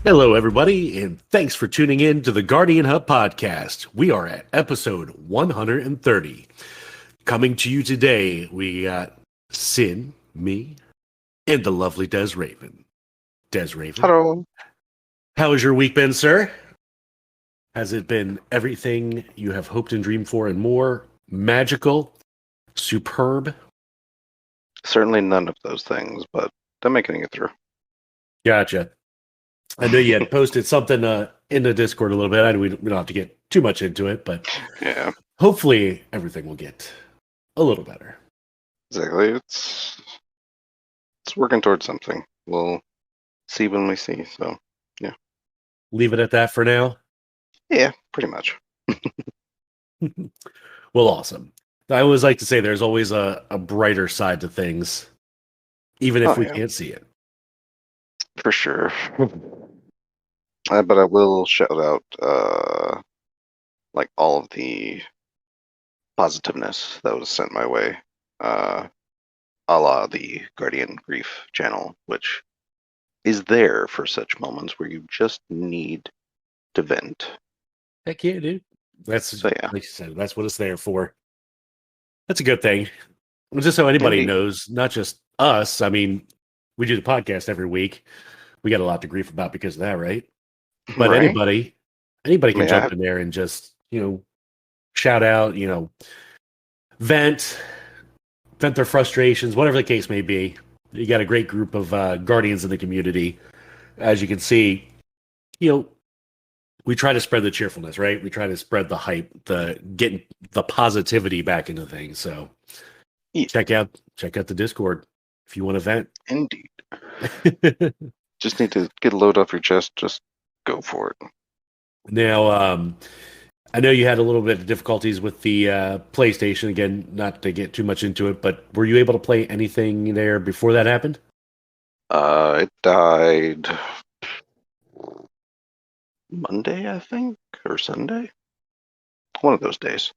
Hello, everybody, and thanks for tuning in to the Guardian Hub podcast. We are at episode 130. Coming to you today, we got Cyn, me, and the lovely DesRaven. DesRaven, Hello. how has your week been, sir? Has it been everything you have hoped and dreamed for and more? Magical? Superb? Certainly none of those things, but I'm making it through. Gotcha. I know you had posted something in the Discord a little bit. I know we don't have to get too much into it, but Yeah, hopefully everything will get a little better. exactly. It's working towards something. We'll see when we see. So Leave it at that for now. yeah, pretty much. Well, awesome. I always like to say there's always a brighter side to things, even if we Yeah, can't see it. for sure. But I will shout out like all of the positiveness that was sent my way, a la the Guardian Grief channel, which is there for such moments where you just need to vent. Heck yeah, dude. That's So yeah, like you said, that's what it's there for. That's a good thing. Just so anybody indeed. knows, not just us. I mean, we do the podcast every week. We got a lot to grief about because of that, right? But Right? anybody I can mean, jump in there and just, shout out, vent, vent their frustrations, whatever the case may be. You got a great group of guardians in the community. As you can see, you know, we try to spread the cheerfulness, right? We try to spread the hype, the getting the positivity back into things. So Yeah. check out the Discord if you want to vent. Indeed. Just need to get a load off your chest. Just go for it. Now, I know you had a little bit of difficulties with the PlayStation. Again, not to get too much into it, but were you able to play anything there before that happened? It died Monday, I think, or Sunday. One of those days.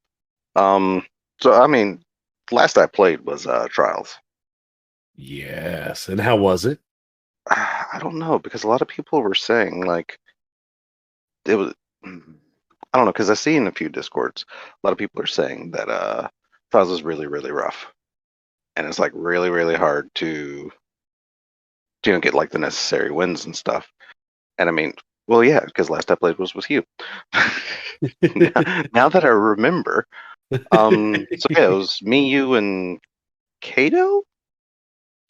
So I mean, last I played was Trials. Yes. And how was it? I don't know because a lot of people were saying like it was. I don't know because I see in a few discords a lot of people are saying that Trials is really really rough, and it's like really really hard to get like the necessary wins and stuff. And I mean, well, yeah, because last I played was with you. Now that I remember, so yeah, it was me, you, and Kato?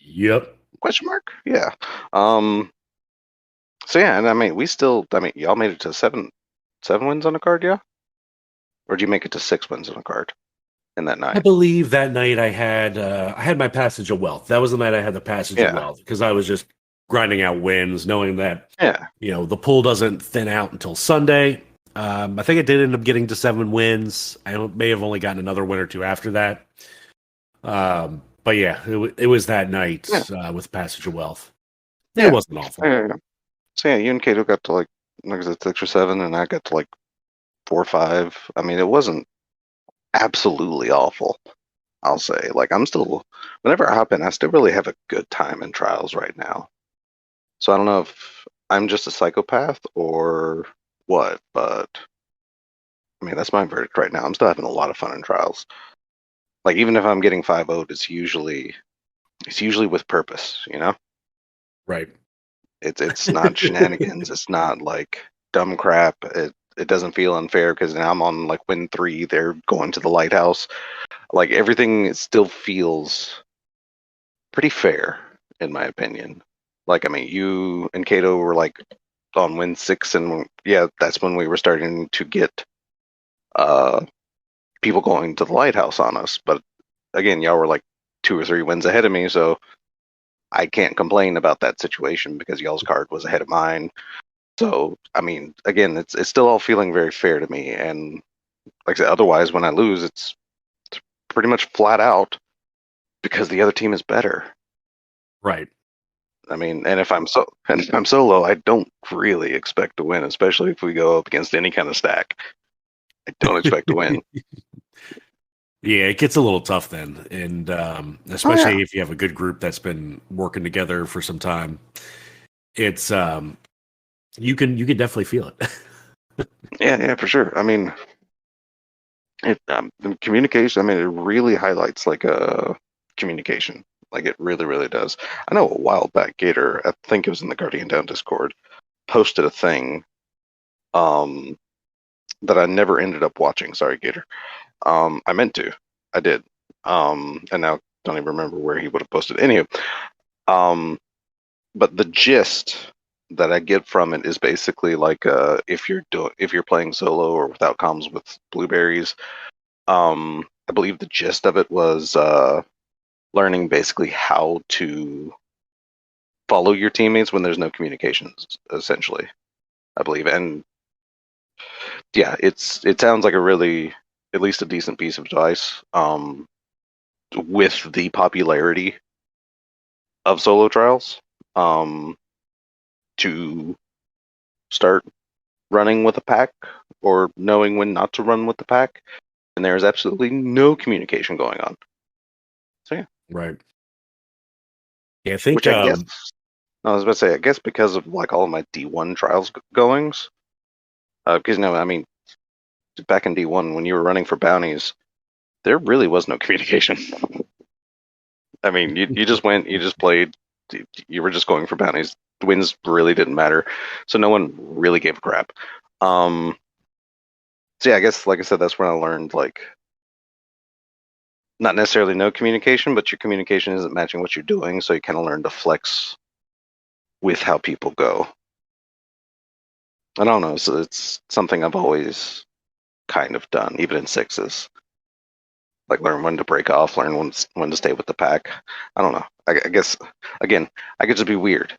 Yep. Question mark? Yeah. So yeah, and I mean, y'all made it to seven wins on a card, yeah? Or did you make it to 6 wins on a card in that I night? believe that night I had my Passage of Wealth. That was the night I had the Passage of Yeah. Wealth because I was just grinding out wins, knowing that Yeah. the pool doesn't thin out until Sunday. I think I did end up getting to 7 wins. I may have only gotten another win or two after that. But yeah, it was that night with Passage of Wealth. Yeah. It wasn't awful. Yeah. So yeah, you and Kato got to like I said, 6 or 7, and I got to like 4 or 5. I mean, it wasn't absolutely awful. I'll say. Like I'm still, whenever I hop in, I still really have a good time in Trials right now. So I don't know if I'm just a psychopath or what, but I mean that's my verdict right now. I'm still having a lot of fun in Trials. Like even if I'm getting 5-0'd, it's usually with purpose, you know? Right. It's not shenanigans. It's not like dumb crap. It doesn't feel unfair because now I'm on like win 3. They're going to the lighthouse. Like everything still feels pretty fair in my opinion. Like I mean, you and Kato were like on win 6, and yeah, that's when we were starting to get uh people going to the lighthouse on us. But again, y'all were like 2 or 3 wins ahead of me, so I can't complain about that situation because y'all's card was ahead of mine. So I mean, again, it's still all feeling very fair to me. And like I said, otherwise when I lose, it's pretty much flat out because the other team is better. Right. I mean, and if I'm solo, I don't really expect to win, especially if we go up against any kind of stack. I don't expect to win. Yeah, it gets a little tough then, and especially if you have a good group that's been working together for some time. It's You can definitely feel it. Yeah, for sure. I mean, the communication. I mean, it really highlights like communication. Like it really, really does. I know a while back, Gator. I think it was in the Guardian Down Discord. Posted a thing um, that I never ended up watching. Sorry, Gator. I meant to. I did. And now don't even remember where he would have posted. Anywho, but the gist that I get from it is basically like if you're playing solo or without comms with blueberries, I believe the gist of it was learning basically how to follow your teammates when there's no communications, essentially. I believe, and yeah, it sounds like a really at least a decent piece of advice. With the popularity of solo trials, to start running with a pack or knowing when not to run with the pack, and there is absolutely no communication going on. So yeah, Right. Yeah, I think which I guess I was about to say, I guess because of like all of my D1 trials goings, because I mean, back in D1 when you were running for bounties, there really was no communication. I mean, you just went, you just played, you were just going for bounties. Wins really didn't matter, so no one really gave a crap. So yeah, I guess like I said, that's when I learned like not necessarily no communication, but your communication isn't matching what you're doing, so you kind of learn to flex with how people go. I don't know, so it's something I've always kind of done, even in sixes. Like learn when to break off, learn when to stay with the pack. I don't know. I guess again, I could just be weird.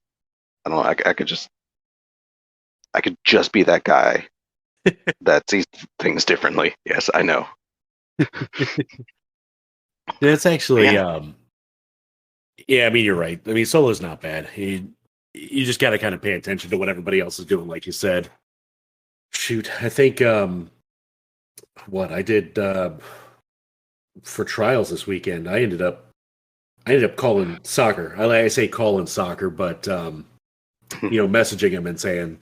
I don't know. I could just be that guy that sees things differently. Yes, I know. it's But actually, yeah, yeah. I mean, you're right. I mean, solo's not bad. You just got to kind of pay attention to what everybody else is doing, like you said. Shoot, I think what I did for trials this weekend, I ended up calling soccer. I say calling soccer, but messaging him and saying,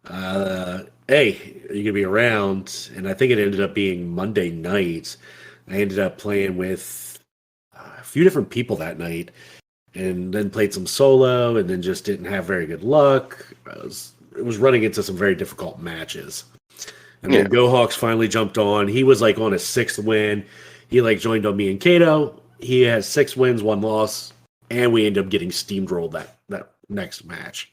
"Hey, are you gonna be around?" And I think it ended up being Monday night. I ended up playing with a few different people that night, and then played some solo, and then just didn't have very good luck. It was running into some very difficult matches. And yeah. then Go Hawks finally jumped on. He was like on his sixth win. He like joined on me and Kato. He has 6 wins, 1 loss, and we ended up getting steamrolled that next match.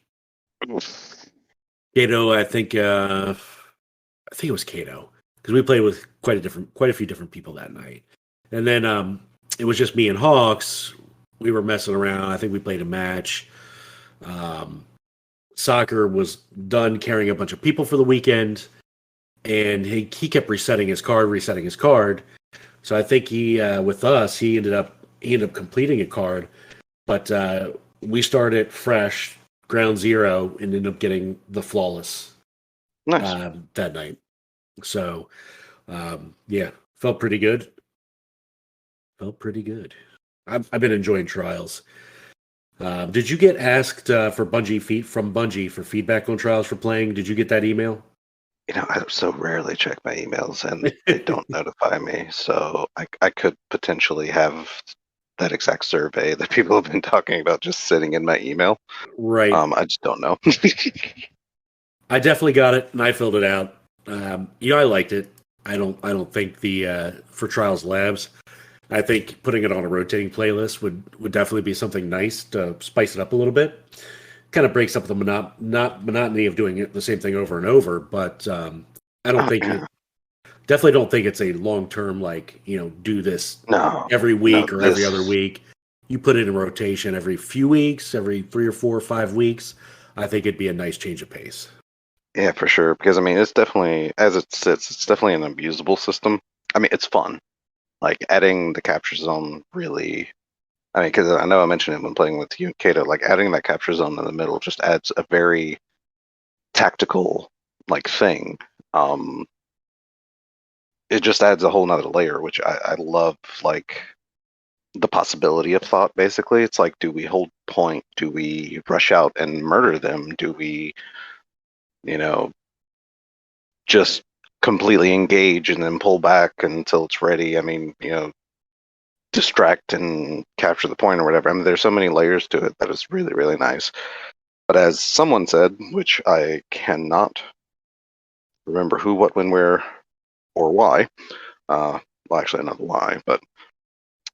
Kato, I think it was Kato because we played with quite a few different people that night. And then it was just me and Hawks. We were messing around. I think we played a match. Soccer was done carrying a bunch of people for the weekend, and he kept resetting his card. So I think with us, he ended up completing a card, but we started fresh, ground zero, and ended up getting the flawless Nice. that night. So yeah, felt pretty good. I've been enjoying trials. Did you get asked for from Bungie for feedback on trials for playing? Did you get that email? I so rarely check my emails and they don't notify me. So I could potentially have that exact survey that people have been talking about just sitting in my email. Right. I just don't know. I definitely got it and I filled it out. I liked it. I don't think the for Trials Labs. I think putting it on a rotating playlist would definitely be something nice to spice it up a little bit. Kind of breaks up the monotony of doing it the same thing over and over. But I don't think Yeah. definitely don't think it's a long term do this No, every no, week or every other week. You put it in rotation every few weeks, every 3 or 4 or 5 weeks. I think it'd be a nice change of pace. Yeah, for sure. Because I mean, it's definitely as it sits, it's definitely an abusable system. I mean, it's fun. Like adding the capture zone really. I mean, because I know I mentioned it when playing with you and Kato. Like adding that capture zone in the middle just adds a very tactical like thing. Um, it just adds a whole nother layer, which I love. Like the possibility of thought. Basically, it's like, do we hold point? Do we rush out and murder them? Do we you know, just completely engage and then pull back until it's ready. I mean, distract and capture the point or whatever. I mean, there's so many layers to it that is really, really nice. But as someone said, which I cannot remember who, what, when, where, or why, well, actually, not why, but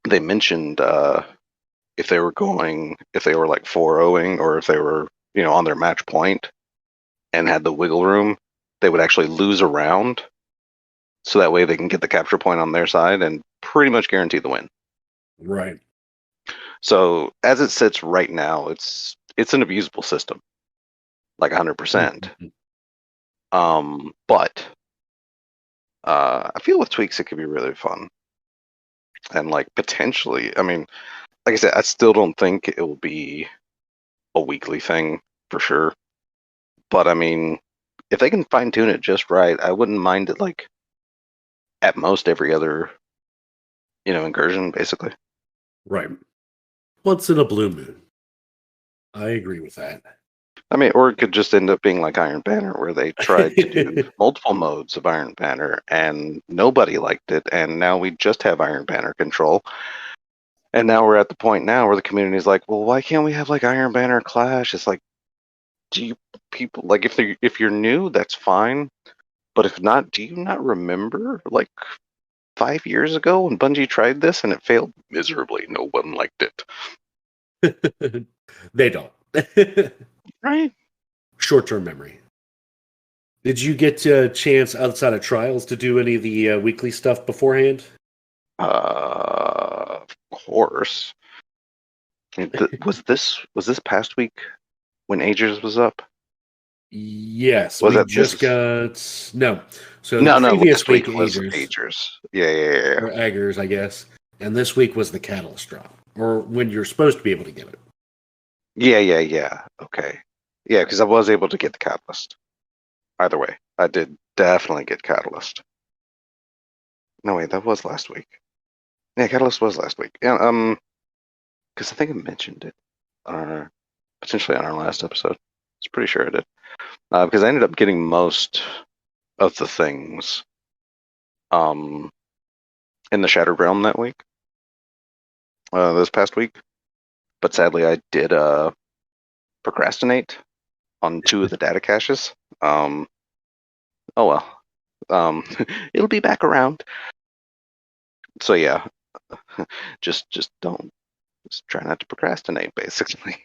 they mentioned if they were like 4-0ing or if they were, on their match point and had the wiggle room, they would actually lose a round. So that way they can get the capture point on their side and pretty much guarantee the win. Right. So as it sits right now, it's an abusable system, like 100%. But I feel with tweaks it could be really fun, and like potentially, I mean, like I said, I still don't think it will be a weekly thing for sure. But I mean, if they can fine tune it just right, I wouldn't mind it like at most every other, incursion, basically. Right. Once in a blue moon. I agree with that. I mean, or it could just end up being like Iron Banner, where they tried to do multiple modes of Iron Banner and nobody liked it, and now we just have Iron Banner control. And now we're at the point now where the community is like, well, why can't we have like Iron Banner Clash? It's like, do you people like if you're new, that's fine, but if not, do you not remember like 5 years ago when Bungie tried this and it failed miserably? No one liked it. They don't. Right? Short-term memory. Did you get a chance outside of trials to do any of the weekly stuff beforehand? Of course. Was this past week when Agers was up? Yes, Was we that just got no. So the no, previous last week, week was Agers Agers. Yeah. or Aggers, I guess, and this week was the Catalyst drop, or when you're supposed to be able to get it. Yeah. Okay. Yeah, because I was able to get the Catalyst. Either way, I did definitely get Catalyst. No, wait, that was last week. Yeah, Catalyst was last week. Yeah, because I think I mentioned it potentially on our last episode. I was pretty sure I did. Because I ended up getting most of the things um in the Shattered Realm that week, this past week. But sadly, I did procrastinate on 2 of the data caches. Oh well. It'll be back around. So yeah, just don't. Just try not to procrastinate, basically.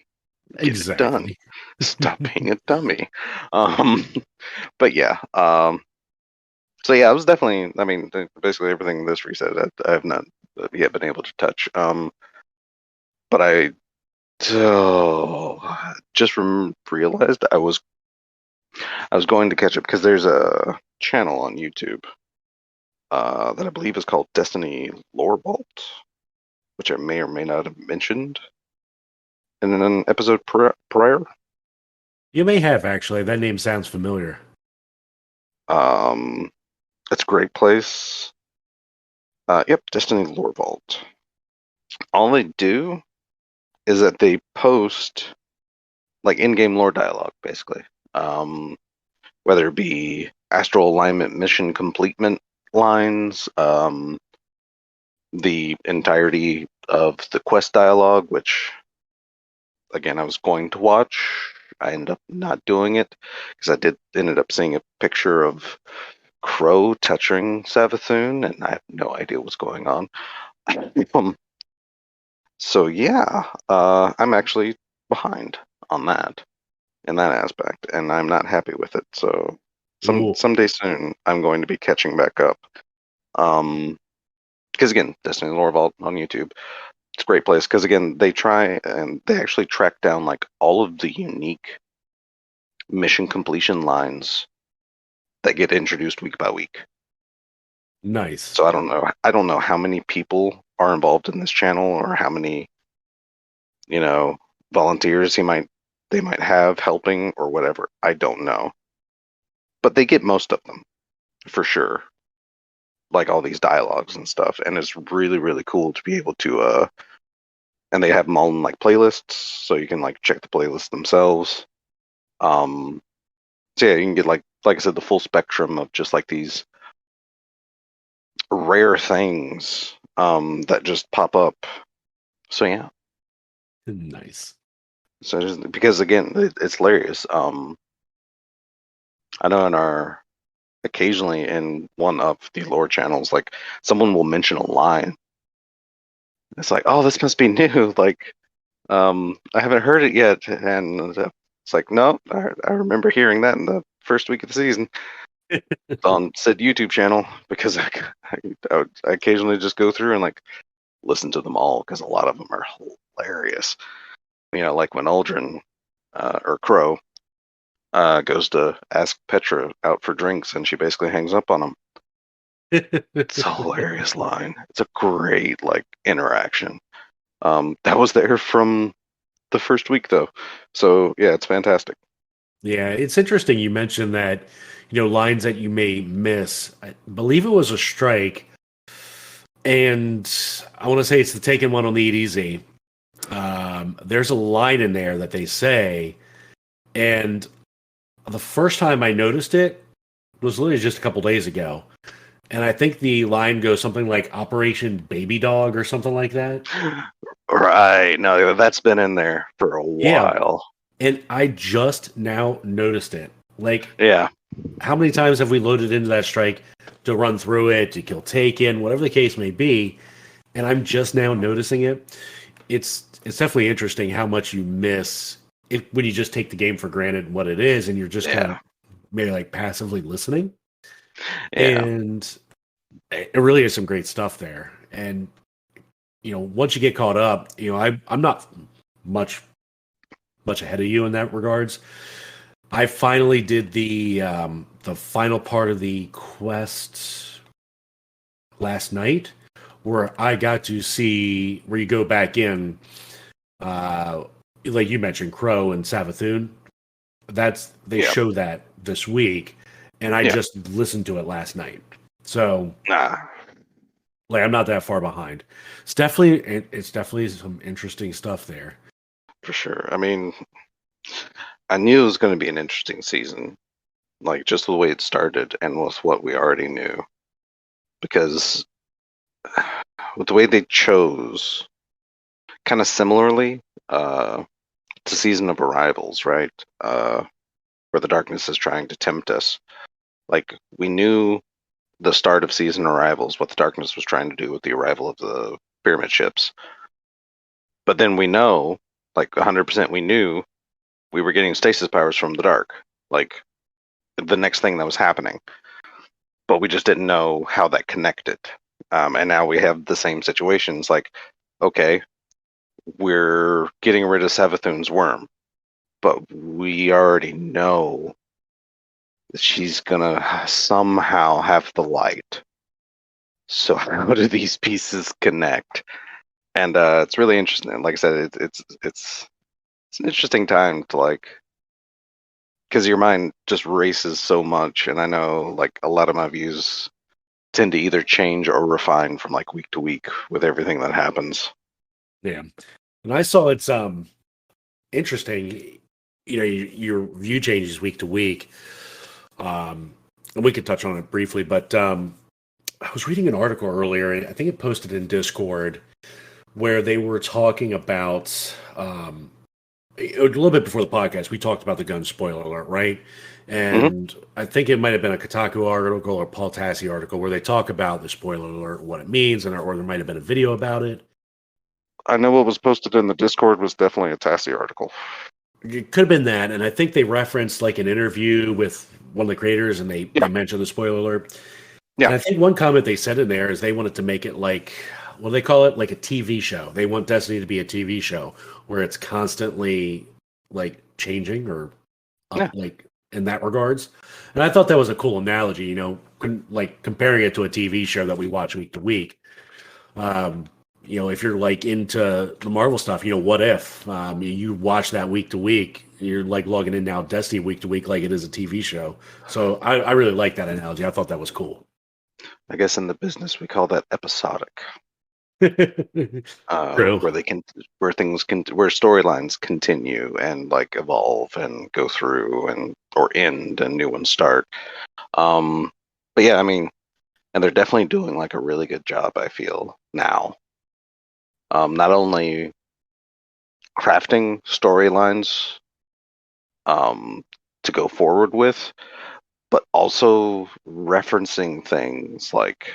Get it done. Exactly. Stop being a dummy. Um, but yeah. So yeah, I was definitely. I mean, basically everything this reset, I have not yet been able to touch. But I just realized I was going to catch up because there's a channel on YouTube that I believe is called Destiny Lore Vault, which I may or may not have mentioned in an episode prior. You may have actually. That name sounds familiar. It's a great place. Yep, Destiny Lore Vault. All they do is that they post like in-game lore dialogue, basically. Whether it be astral alignment mission completement lines, the entirety of the quest dialogue, which again I was going to watch. I ended up not doing it because ended up seeing a picture of Crow touching Savathun, and I have no idea what's going on. So yeah, I'm actually behind on that in that aspect, and I'm not happy with it. So Ooh, someday soon, I'm going to be catching back up. Because again, Destiny Lore Vault on YouTube, it's a great place. Because again, they try and they actually track down like all of the unique mission completion lines that get introduced week by week. nice. So I don't know how many people are involved in this channel or how many, volunteers they might have helping or whatever. I don't know. But they get most of them for sure. Like all these dialogues and stuff. And it's really, really cool to be able to and they have them all in like playlists, so you can like check the playlists themselves. Um So yeah, you can get like I said, the full spectrum of just like these rare things that just pop up. So yeah, Nice. so because again, it's hilarious. I know in our occasionally in one of the lore channels, like someone will mention a line. It's like, oh, this must be new. Like, I haven't heard it yet, and it's like, no, I remember hearing that in the first week of the season on said YouTube channel because I occasionally just go through and like listen to them all because a lot of them are hilarious. You know, like when Aldrin or Crow goes to ask Petra out for drinks, and she basically hangs up on him. It's a hilarious line. It's a great like interaction. That was there from the first week though, so yeah, it's fantastic. Yeah, it's interesting you mentioned that, lines that you may miss. I believe it was a strike, and I want to say it's the taken one on the EDZ. There's a line in there that they say, and the first time I noticed it was literally just a couple days ago. And I think the line goes something like Operation Baby Dog or something like that. Right. No, that's been in there for a Yeah. while. And I just now noticed it. Like, Yeah. how many times have we loaded into that strike to run through it, to kill Taken, whatever the case may be? And I'm just now noticing it. It's definitely interesting how much you miss when you just take the game for granted what it is, and you're just kind of Yeah. maybe like passively listening. Yeah. And it really is some great stuff there. And once you get caught up, I'm not much ahead of you in that regards. I finally did the final part of the quest last night, where I got to see where you go back in, uh, like you mentioned, Crow and Savathun. They Yeah. show that this week, and I Yeah. just listened to it last night. So Nah, like I'm not that far behind. It's definitely some interesting stuff there. for sure. I mean, I knew it was going to be an interesting season, like just the way it started and with what we already knew, because with the way they chose, kind of similarly to Season of Arrivals, right? Where the darkness is trying to tempt us. Like we knew the start of Season Arrivals, what the darkness was trying to do with the arrival of the pyramid ships. But then we know, like 100%, we knew we were getting stasis powers from the dark. Like the next thing that was happening. But we just didn't know how that connected. And now we have the same situations. Like, okay, we're getting rid of Savathun's worm, but we already know that she's gonna somehow have the light. So how do these pieces connect? And it's really interesting. Like I said, it's an interesting time to like, because your mind just races so much. And I know like a lot of my views tend to either change or refine from like week to week with everything that happens. Yeah, and I saw it's interesting. Your view changes week to week. And we could touch on it briefly, but I was reading an article earlier, and I think it posted in Discord, where they were talking about a little bit before the podcast. We talked about the gun spoiler alert, right? And I think it might have been a Kotaku article or Paul Tassi article where they talk about the spoiler alert, what it means, or there might have been a video about it. I know what was posted in the Discord was definitely a Tassie article. It could have been that, and I think they referenced like an interview with one of the creators, and they Yeah, mentioned the spoiler alert. yeah, And I think one comment they said in there is they wanted to make it like, what do they call it? Like a TV show. They want Destiny to be a TV show where it's constantly like changing or up, yeah, like in that regards. And I thought that was a cool analogy, like comparing it to a TV show that we watch week to week. Um, if you're like into the Marvel stuff, what if you watch that week to week? You're like logging in now Destiny week to week like it is a TV show. So I really like that analogy. I thought that was cool. I guess in the business we call that episodic. True. where they can, where storylines continue and like evolve and go through and or end and new ones start. But yeah, I mean, and they're definitely doing like a really good job, I feel now. Not only crafting storylines um, to go forward with, but also referencing things like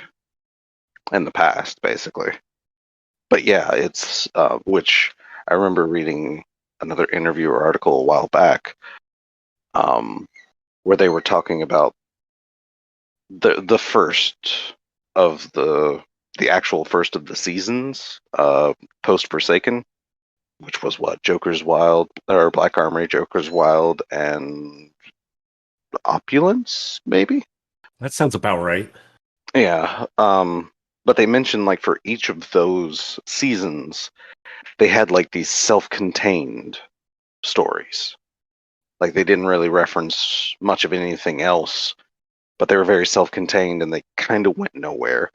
in the past, basically. But yeah, it's which I remember reading another interview or article a while back, um, where they were talking about the first of the actual first of the seasons, post Forsaken, which was what, Joker's Wild, or Black Armory, Joker's Wild, and Opulence, maybe. That sounds about right. Yeah. But they mentioned like for each of those seasons, they had like these self-contained stories. Like they didn't really reference much of anything else, but they were very self-contained and they kind of went nowhere.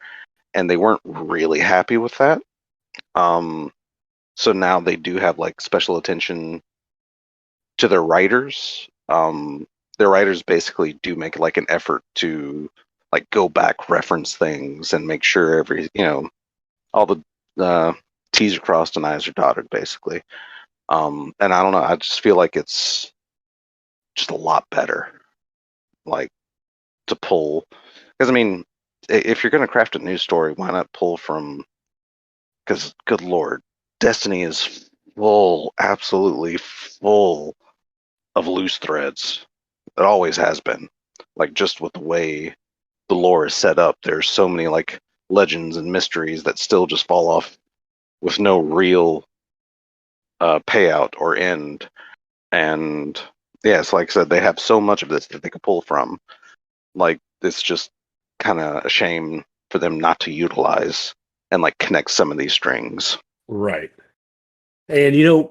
And they weren't really happy with that. Um, so now they do have like special attention to their writers. Their writers basically do make like an effort to like go back, reference things, and make sure all the T's are crossed and I's are dotted, basically. And I don't know, I just feel like it's just a lot better, like to pull, because I mean, if you're going to craft a new story, why not pull from? Because good lord, Destiny is full, absolutely full of loose threads. It always has been. Like just with the way the lore is set up, there's so many like legends and mysteries that still just fall off with no real payout or end. And yes, like I said, they have so much of this that they could pull from. Like it's just kind of a shame for them not to utilize and like connect some of these strings. Right. And you know,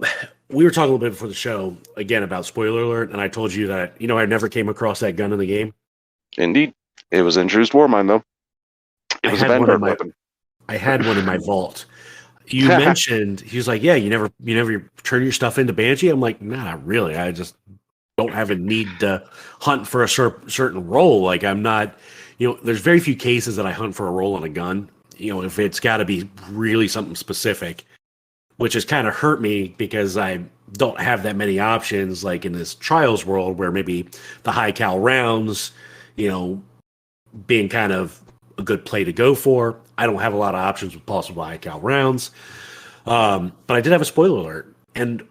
we were talking a little bit before the show again about spoiler alert, and I told you that I never came across that gun in the game. Indeed, it was introduced Warmind though. It I was a had one in Vanguard my weapon. I had one in my vault. You mentioned he was like, yeah, you never turn your stuff into Banshee. I'm like, nah, not really. I just don't have a need to hunt for a certain role. Like I'm not, there's very few cases that I hunt for a role on a gun. If it's got to be really something specific, which has kind of hurt me because I don't have that many options like in this trials world where maybe the high cal rounds, you know, being kind of a good play to go for. I don't have a lot of options with possible high cal rounds. But I did have a spoiler alert, and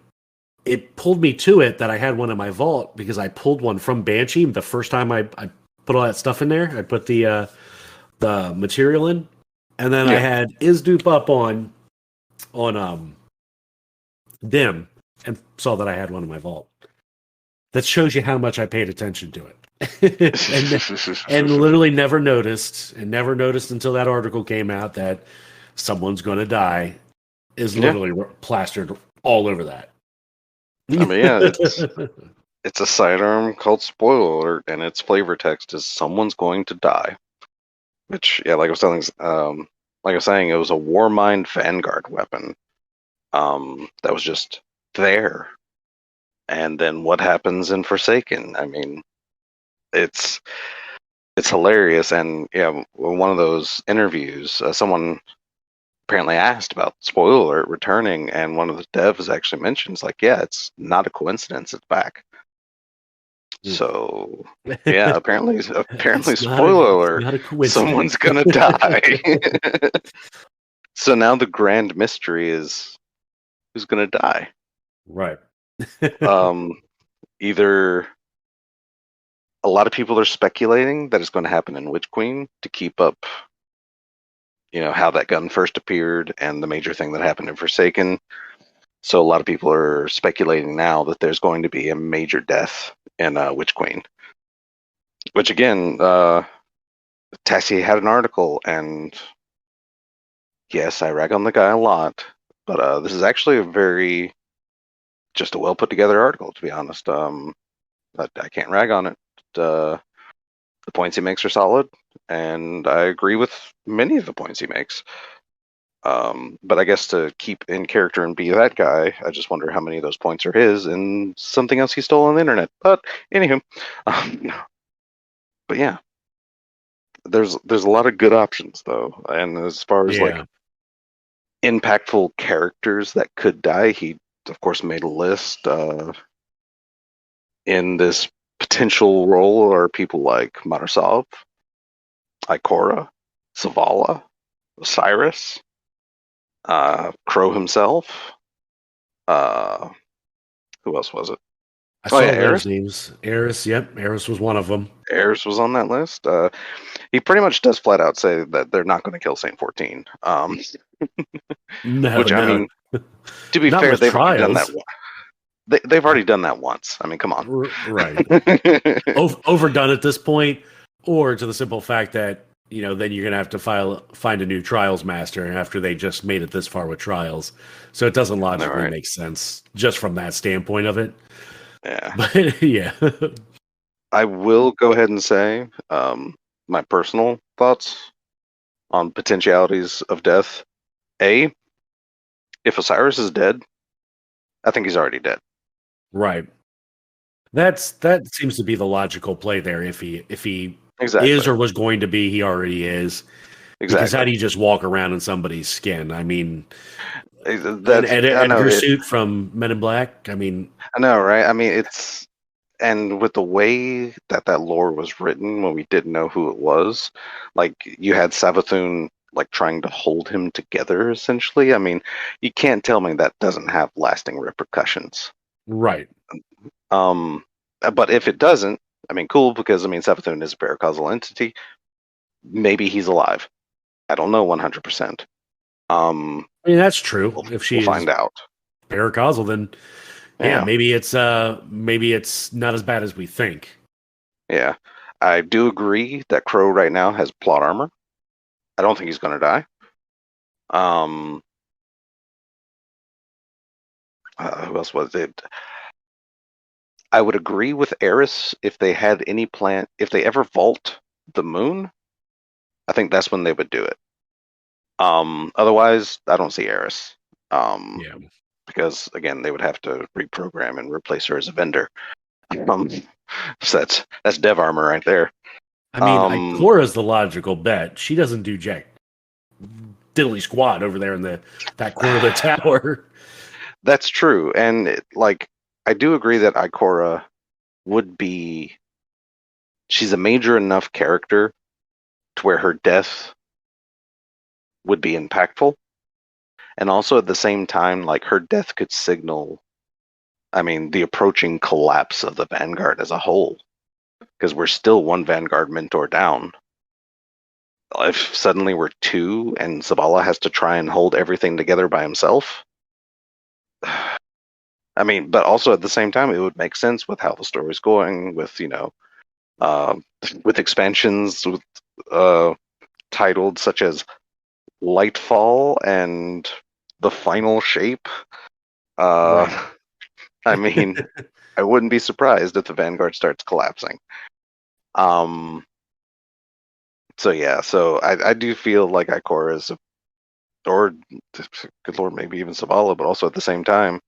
it pulled me to it that I had one in my vault because I pulled one from Banshee the first time I put all that stuff in there. I put the material in, and then I Yeah. had Isdupe up on Dim and saw that I had one in my vault. That shows you how much I paid attention to it. and literally never noticed until that article came out that someone's going to die is Yeah. literally plastered all over that. I mean, yeah, it's a sidearm called Spoiler Alert, and its flavor text is "Someone's going to die." Which, yeah, like I was saying, it was a Warmind Vanguard weapon. That was just there. And then what happens in Forsaken? I mean, it's it's hilarious. And yeah, one of those interviews, someone apparently asked about Spoiler Alert returning, and one of the devs actually mentions, like, yeah, it's not a coincidence; it's back. So yeah, apparently, spoiler It's alert, not a someone's coincidence. gonna die. So now the grand mystery is who's gonna die. Right. Um, Either a lot of people are speculating that it's going to happen in Witch Queen to keep up, how that gun first appeared and the major thing that happened in Forsaken. So a lot of people are speculating now that there's going to be a major death in Witch Queen. Which again, Tassie had an article, and yes, I rag on the guy a lot, but this is actually just a well put together article, to be honest. I can't rag on it. The points he makes are solid, and I agree with many of the points he makes. But I guess to keep in character and be that guy, I just wonder how many of those points are his and something else he stole on the internet. But anywho, um, but yeah, there's a lot of good options though, and as far as like Yeah. impactful characters that could die, he of course made a list. In this potential role are people like Marasov, Ikora, Zavala, Osiris, Crow himself. Uh, who else was it? I Oh yeah, saw those Eris. names. Eris, yep, Eris was one of them. Eris was on that list. He pretty much does flat out say that they're not going to kill Saint 14. No, Which I no, mean, to be not fair, with they've already done that. trials. They've already done that once. I mean, come on. Right. Overdone at this point, or to the simple fact that then you're gonna have to find a new trials master after they just made it this far with trials. So it doesn't logically Right. make sense just from that standpoint of it. Yeah. But yeah, I will go ahead and say my personal thoughts on potentialities of death. A, if Osiris is dead, I think he's already dead. right. That seems to be the logical play there. If he is Exactly. or was going to be, he already is. Because how Exactly. do you just walk around in somebody's skin? I mean, an That's I know Edgar it. suit from Men in Black. I mean, I know, right? I mean, it's and with the way that that lore was written when we didn't know who it was, like you had Savathun like trying to hold him together essentially. I mean, you can't tell me that doesn't have lasting repercussions. right. Um, but if it doesn't, I mean, cool, because I mean, Savathun is a paracausal entity. Maybe he's alive. I don't know 100%. I mean, that's true. We'll, If we'll she is find out. paracausal, then yeah, Yeah, maybe it's not as bad as we think. yeah. I do agree that Crow right now has plot armor. I don't think he's going to die. Um, who else was it? I would agree with Eris if they had any plan, if they ever vault the moon, I think that's when they would do it. Otherwise, I don't see Eris. Um, Yeah. because again, they would have to reprogram and replace her as a vendor. Um, so that's dev armor right there. I mean, Um, Ikora's the logical bet. She doesn't do jack diddly squat over there in that corner of the tower. that's true, and like I do agree that Ikora would be. She's a major enough character to where her death would be impactful, and also at the same time, like her death could signal. I mean, the approaching collapse of the Vanguard as a whole, because we're still one Vanguard mentor down. If suddenly we're two and Zabala has to try and hold everything together by himself, I mean, but also at the same time, it would make sense with how the story's going, with uh, with expansions with titled such as Lightfall and The Final Shape. Right. I mean, I wouldn't be surprised if the Vanguard starts collapsing. Um, so yeah, so I do feel like Ikora is, or good lord, maybe even Savala, but also at the same time,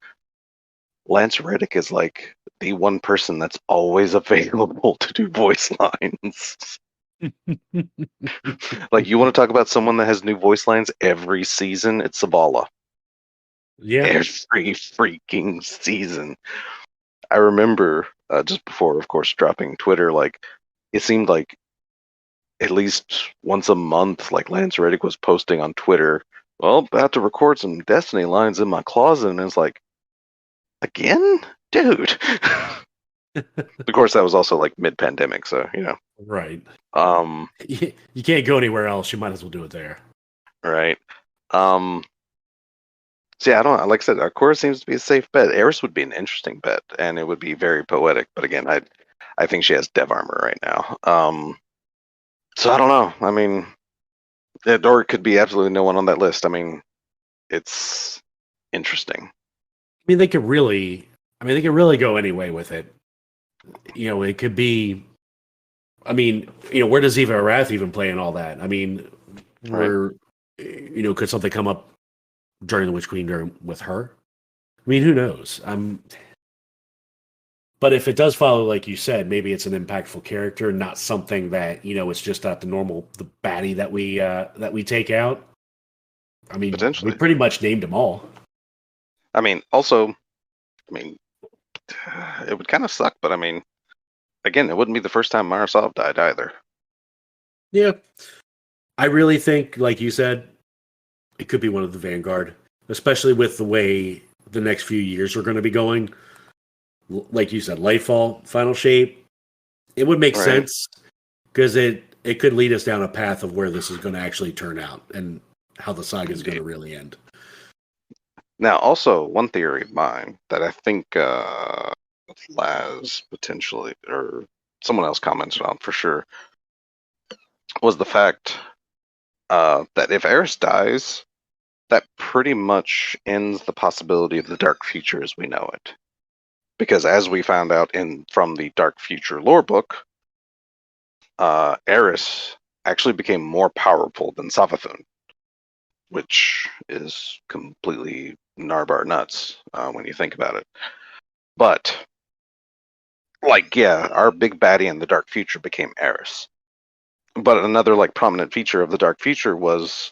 Lance Reddick is like the one person that's always available to do voice lines. Like, you want to talk about someone that has new voice lines every season? It's Savala. Yeah. Every freaking season. I remember just before, of course, dropping Twitter, like, it seemed like at least once a month, like Lance Reddick was posting on Twitter, well, about to record some Destiny lines in my closet, and it's like, again? Dude. Of course, that was also like mid-pandemic, so Right. Um, You can't go anywhere else. You might as well do it there. right. Um, so yeah, I don't know. Like I said, Akora seems to be a safe bet. Eris would be an interesting bet, and it would be very poetic. But again, I think she has dev armor right now. So I don't know. I mean, or it could be absolutely no one on that list. I mean, it's interesting. I mean, they could really go any way with it. It could be. I mean, where does Eva Arath even play in all that? I mean, Right. we're Could something come up during the Witch Queen with her? I mean, who knows? But if it does follow, like you said, maybe it's an impactful character, not something that it's just not the baddie that we take out. I mean, we Potentially. pretty much named them all. I mean, also, I mean, it would kind of suck, but I mean, again, it wouldn't be the first time Marasov died either. Yeah, I really think, like you said, it could be one of the Vanguard, especially with the way the next few years are going to be going. Like you said, Lightfall, Final Shape, it would make Right. sense because it could lead us down a path of where this is going to actually turn out and how the saga is going to really end. Now, also, one theory of mine that I think Laz potentially, or someone else commented on for sure, was the fact that if Eris dies, that pretty much ends the possibility of the Dark Future as we know it. Because as we found out from the Dark Future lore book, Eris actually became more powerful than Savathun, which is completely Narbar nuts when you think about it. But, like, yeah, our big baddie in the Dark Future became Eris. But another, like, prominent feature of the Dark Future was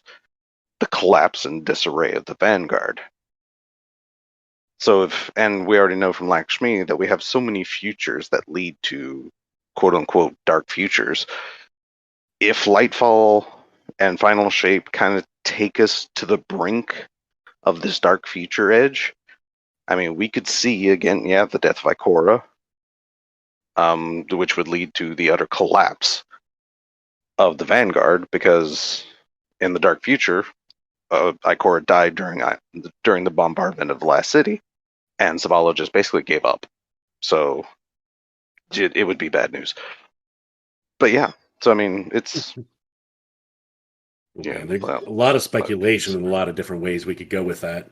the collapse and disarray of the Vanguard. So and we already know from Lakshmi that we have so many futures that lead to quote unquote dark futures. If Lightfall and Final Shape kind of take us to the brink of this dark future edge, I mean, we could see again, the death of Ikora, which would lead to the utter collapse of the Vanguard, because in the dark future, Ikora died during the bombardment of the last city, and Zavala just basically gave up. So it would be bad news. But yeah, so I mean, it's there's a lot of speculation and a lot of different ways we could go with that.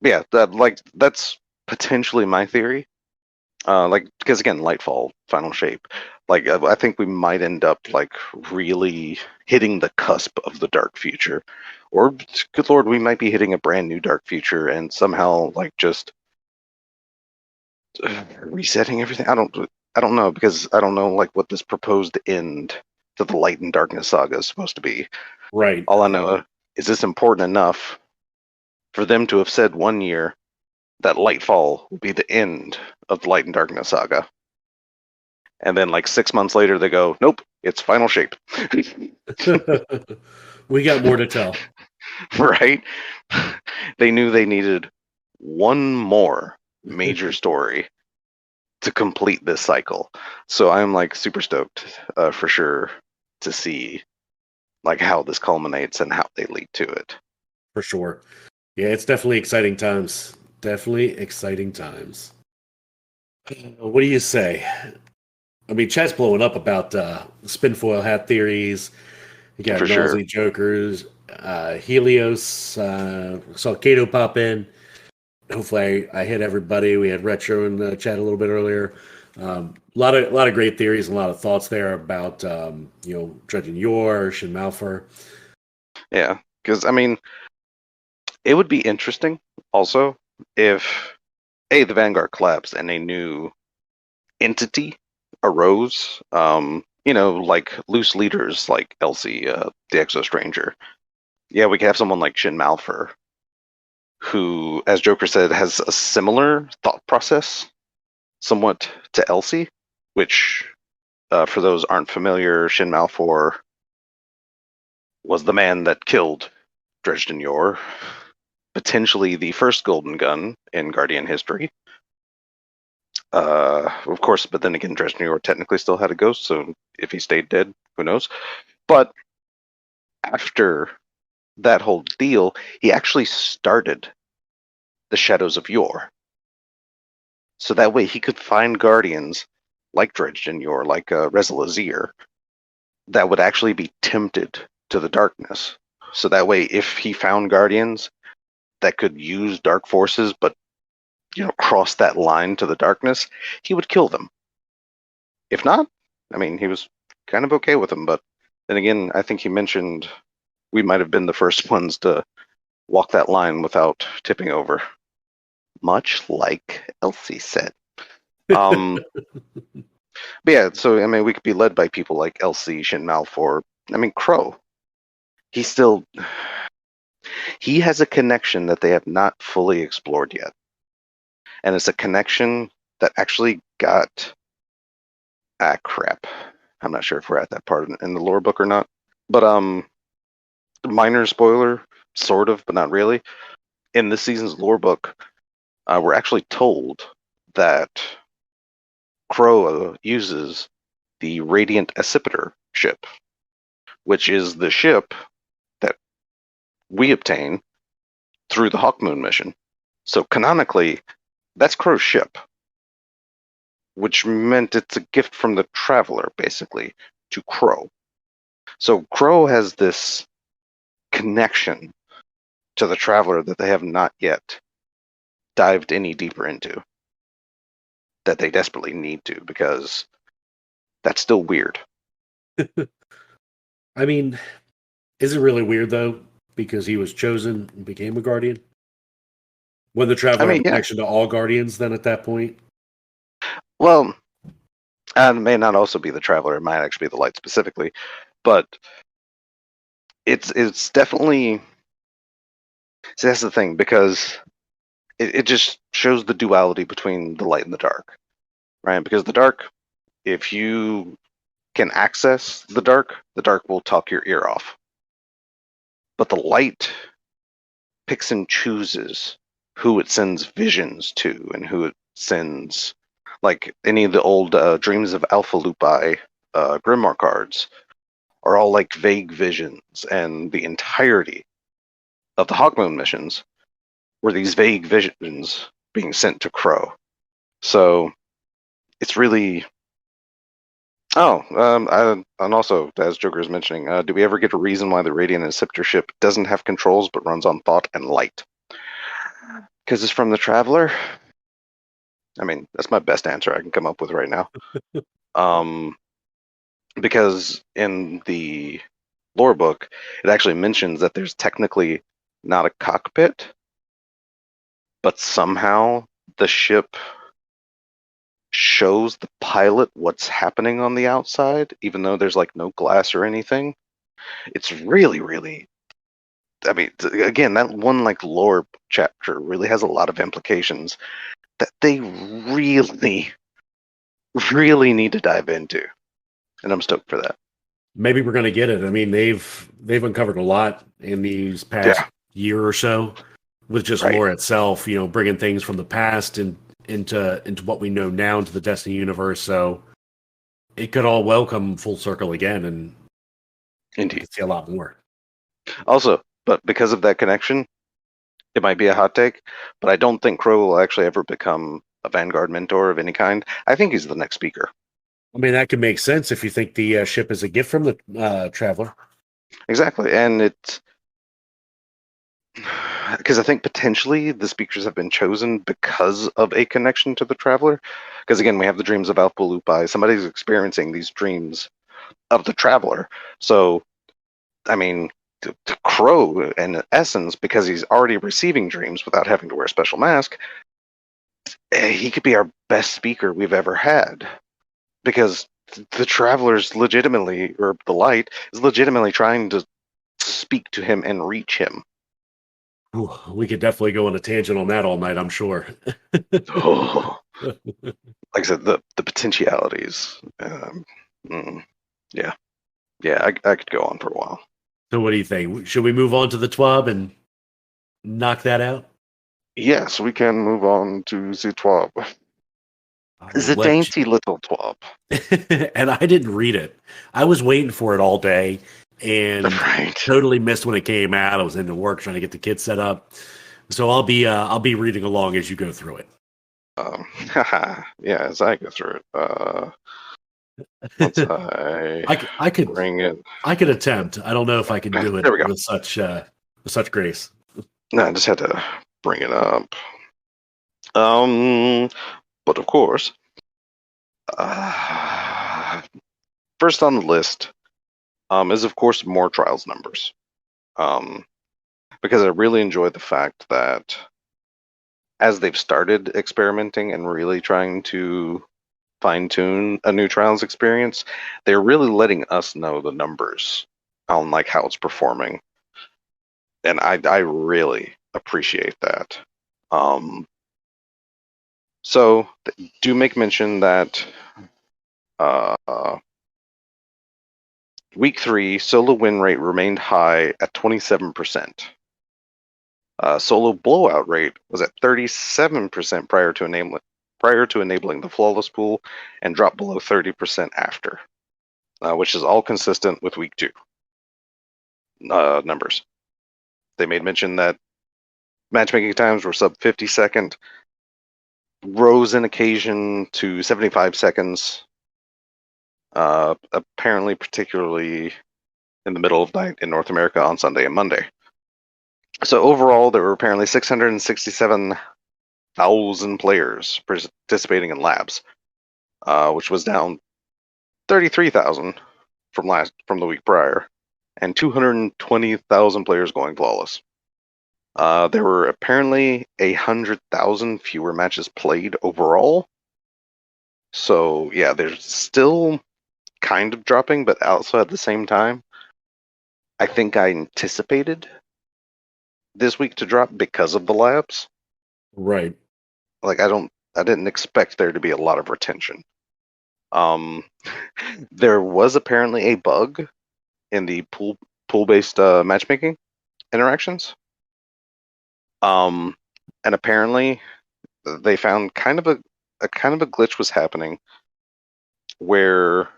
Yeah, that's potentially my theory. Because again, Lightfall, Final Shape, I think we might end up like really hitting the cusp of the dark future, or good lord, we might be hitting a brand new dark future and somehow like just resetting everything. I don't know, because I don't know like what this proposed end to the Light and Darkness saga is supposed to be. Right. All I know is this important enough for them to have said 1 year that Lightfall will be the end of the Light and Darkness saga. And then like 6 months later they go, nope, it's Final Shape. We got more to tell. Right? They knew they needed one more major story to complete this cycle. So I'm like super stoked for sure to see like how this culminates and how they lead to it. For sure. Yeah, it's definitely exciting times. Definitely exciting times. What do you say? I mean, chat's blowing up about spinfoil hat theories. You got For Nausea sure. Jokers, Helios. Saw Kato pop in. Hopefully, I hit everybody. We had Retro in the chat a little bit earlier. A lot of great theories and a lot of thoughts there about Dredgen Yor, Shin Malphur. Yeah, because I mean, it would be interesting also if the Vanguard collapsed and a new entity arose. Like loose leaders like Elsie, the Exo Stranger. Yeah, we could have someone like Shin Malphur, who, as Joker said, has a similar thought process, somewhat to Elsie. Which, for those aren't familiar, Shin Malphur was the man that killed Dredgen Yor, potentially the first Golden Gun in Guardian history. Of course, but then again, Dredgen Yor technically still had a ghost, so if he stayed dead, who knows? But after that whole deal, he actually started the Shadows of Yor. So that way he could find guardians like Dredgen Yor, like Rezyl Azzir, that would actually be tempted to the darkness. So that way, if he found guardians that could use dark forces, but cross that line to the darkness, he would kill them. If not, I mean, he was kind of okay with them. But then again, I think he mentioned we might have been the first ones to walk that line without tipping over, much like Elsie said. But yeah, so I mean, we could be led by people like Elsie, Shin Malfour. I mean, Crow. He still he has a connection that they have not fully explored yet, and it's a connection that actually got crap. I'm not sure if we're at that part in the lore book or not, but minor spoiler, sort of, but not really. In this season's lore book, we're actually told that Crow uses the Radiant Accipiter ship, which is the ship that we obtain through the Hawkmoon mission. So canonically, that's Crow's ship, which meant it's a gift from the Traveler, basically, to Crow. So Crow has this connection to the Traveler that they have not yet dived any deeper into, that they desperately need to, because that's still weird. I mean, is it really weird though? Because he was chosen and became a guardian? When the Traveler had a Yeah. connection to all guardians then at that point? Well, it may not also be the Traveler, it might actually be the Light specifically, but it's definitely. See, that's the thing, because it just shows the duality between the light and the dark, right? Because the dark, if you can access the dark will talk your ear off. But the light picks and chooses who it sends visions to and who it sends, like any of the old Dreams of Alpha Lupi Grimoire cards are all like vague visions, and the entirety of the Hawkmoon missions were these vague visions being sent to Crow. So it's really. And also, as Joker is mentioning, do we ever get a reason why the Radiant Accipiter ship doesn't have controls but runs on thought and light? Because it's from the Traveler? I mean, that's my best answer I can come up with right now. Because in the lore book, it actually mentions that there's technically not a cockpit, but somehow the ship shows the pilot what's happening on the outside, even though there's like no glass or anything. It's really, really. I mean, again, that one like lore chapter really has a lot of implications that they really, really need to dive into, and I'm stoked for that. Maybe we're going to get it. I mean, they've uncovered a lot in these past year or so with just lore itself. Bringing things from the past and into what we know now into the Destiny universe. So it could all well come full circle again, and Indeed, we could see a lot more. Also, but because of that connection, it might be a hot take, but I don't think Crow will actually ever become a Vanguard mentor of any kind. I think he's the next speaker. I mean, that could make sense if you think the ship is a gift from the Traveler. Exactly, and it's because I think potentially the speakers have been chosen because of a connection to the Traveler. Because again, we have the dreams of Alpha Lupi. Somebody's experiencing these dreams of the Traveler. So, I mean, to Crow, in essence, because he's already receiving dreams without having to wear a special mask, he could be our best speaker we've ever had. Because the Traveler's legitimately, or the Light, is legitimately trying to speak to him and reach him. Ooh, we could definitely go on a tangent on that all night, I'm sure. Like I said, the potentialities. Yeah, I could go on for a while. So what do you think? Should we move on to the TWAB and knock that out? Yes, we can move on to the TWAB. The dainty little TWAB. And I didn't read it. I was waiting for it all day and totally missed when it came out. I was into work trying to get the kids set up. So I'll be reading along as you go through it. Yeah, as I go through it. I could bring it. I could attempt. I don't know if I can do it with such grace. No, I just had to bring it up. But of course, first on the list is of course more trials numbers. Because I really enjoyed the fact that as they've started experimenting and really trying to fine tune a new trials experience, they're really letting us know the numbers on like how it's performing, and I really appreciate that. Um, so do make mention that uh, week 3 solo win rate remained high at 27%. Solo blowout rate was at 37% prior to enabling the flawless pool, and dropped below 30% after, which is all consistent with week 2 numbers. They made mention that matchmaking times were sub 50-second, rose in occasion to 75 seconds, apparently particularly in the middle of night in North America on Sunday and Monday. So overall, there were apparently 667,000 players participating in labs, which was down 33,000 from the week prior, and 220,000 players going flawless. There were apparently 100,000 fewer matches played overall. So yeah, they're still kind of dropping, but also at the same time, I think I anticipated this week to drop because of the labs. Right. Like I didn't expect there to be a lot of retention. Um, there was apparently a bug in the pool-based matchmaking interactions. And apparently they found kind of a glitch was happening where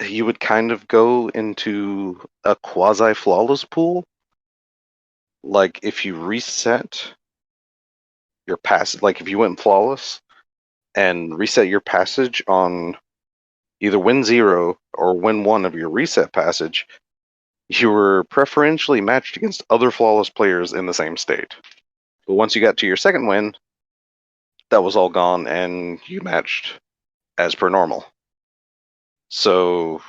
you would kind of go into a quasi flawless pool. Like if you reset your passage, like if you went flawless and reset your passage on either win 0 or win 1 of your reset passage, you were preferentially matched against other flawless players in the same state. But once you got to your second win, that was all gone and you matched as per normal. So,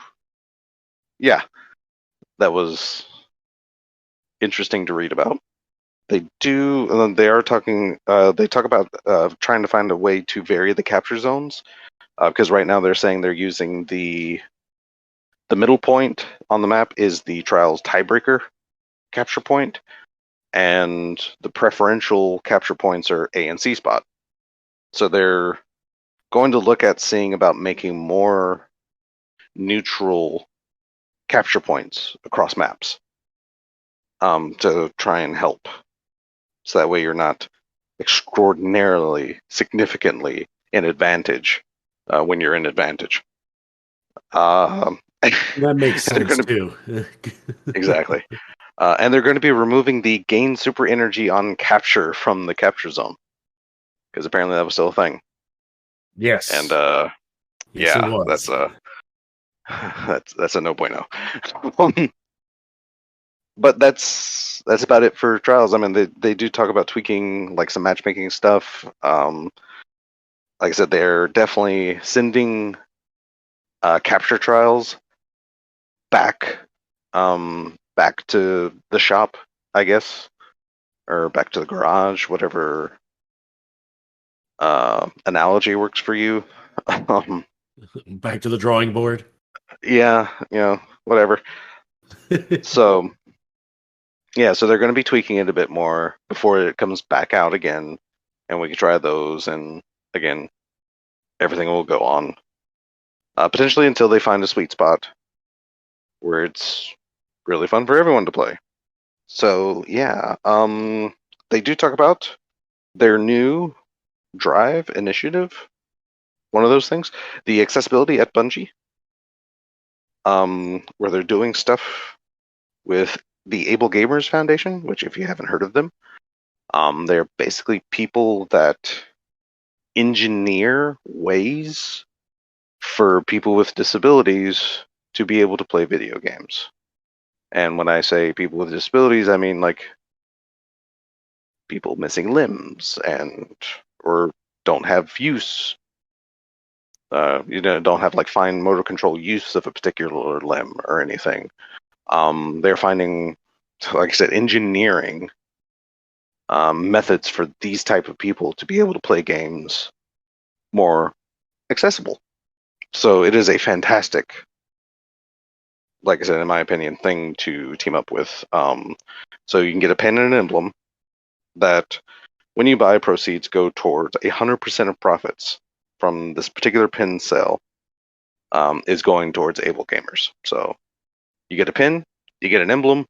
yeah, that was interesting to read about. They are talking, they talk about trying to find a way to vary the capture zones, because right now they're saying they're using the middle point on the map is the trial's tiebreaker capture point, and the preferential capture points are A and C spot. So they're going to look at seeing about making more neutral capture points across maps, to try and help. So that way you're not extraordinarily, significantly in advantage when you're in advantage. That makes They're sense going to too. exactly, and they're going to be removing the gain super energy on capture from the capture zone, because apparently that was still a thing. Yes. And Yes, it yeah, was. that's a no bueno. But that's about it for trials. I mean, they do talk about tweaking like some matchmaking stuff. Like I said, they're definitely sending capture trials back back to the shop, I guess, or back to the garage, whatever analogy works for you. Back to the drawing board. Yeah, whatever. So yeah, so they're going to be tweaking it a bit more before it comes back out again, and we can try those, and again, everything will go on potentially until they find a sweet spot where it's really fun for everyone to play. So yeah, they do talk about their new Drive initiative. One of those things, the accessibility at Bungie, where they're doing stuff with the Able Gamers Foundation, which if you haven't heard of them, they're basically people that engineer ways for people with disabilities to be able to play video games. And when I say people with disabilities, I mean like people missing limbs and or don't have use, don't have like fine motor control use of a particular limb or anything. They're finding like I said, engineering methods for these type of people to be able to play games more accessible. So it is a fantastic, like I said, in my opinion, thing to team up with. So you can get a pin and an emblem that, when you buy, proceeds go towards 100% of profits from this particular pin sale is going towards able gamers. So you get a pin, you get an emblem, and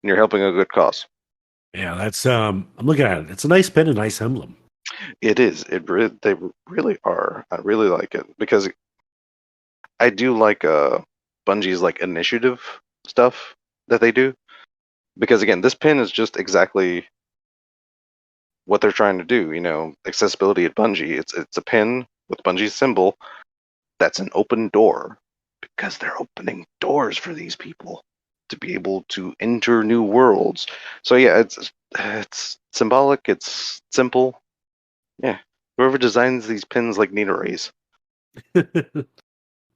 you're helping a good cause. Yeah, that's I'm looking at it. It's a nice pin, a nice emblem. It is. They really are. I really like it because I do like Bungie's like initiative stuff that they do. Because again, this pin is just exactly what they're trying to do. Accessibility at Bungie. It's a pin with Bungie's symbol. That's an open door because they're opening doors for these people to be able to enter new worlds. So yeah, it's symbolic. It's simple. Yeah, whoever designs these pins need a raise.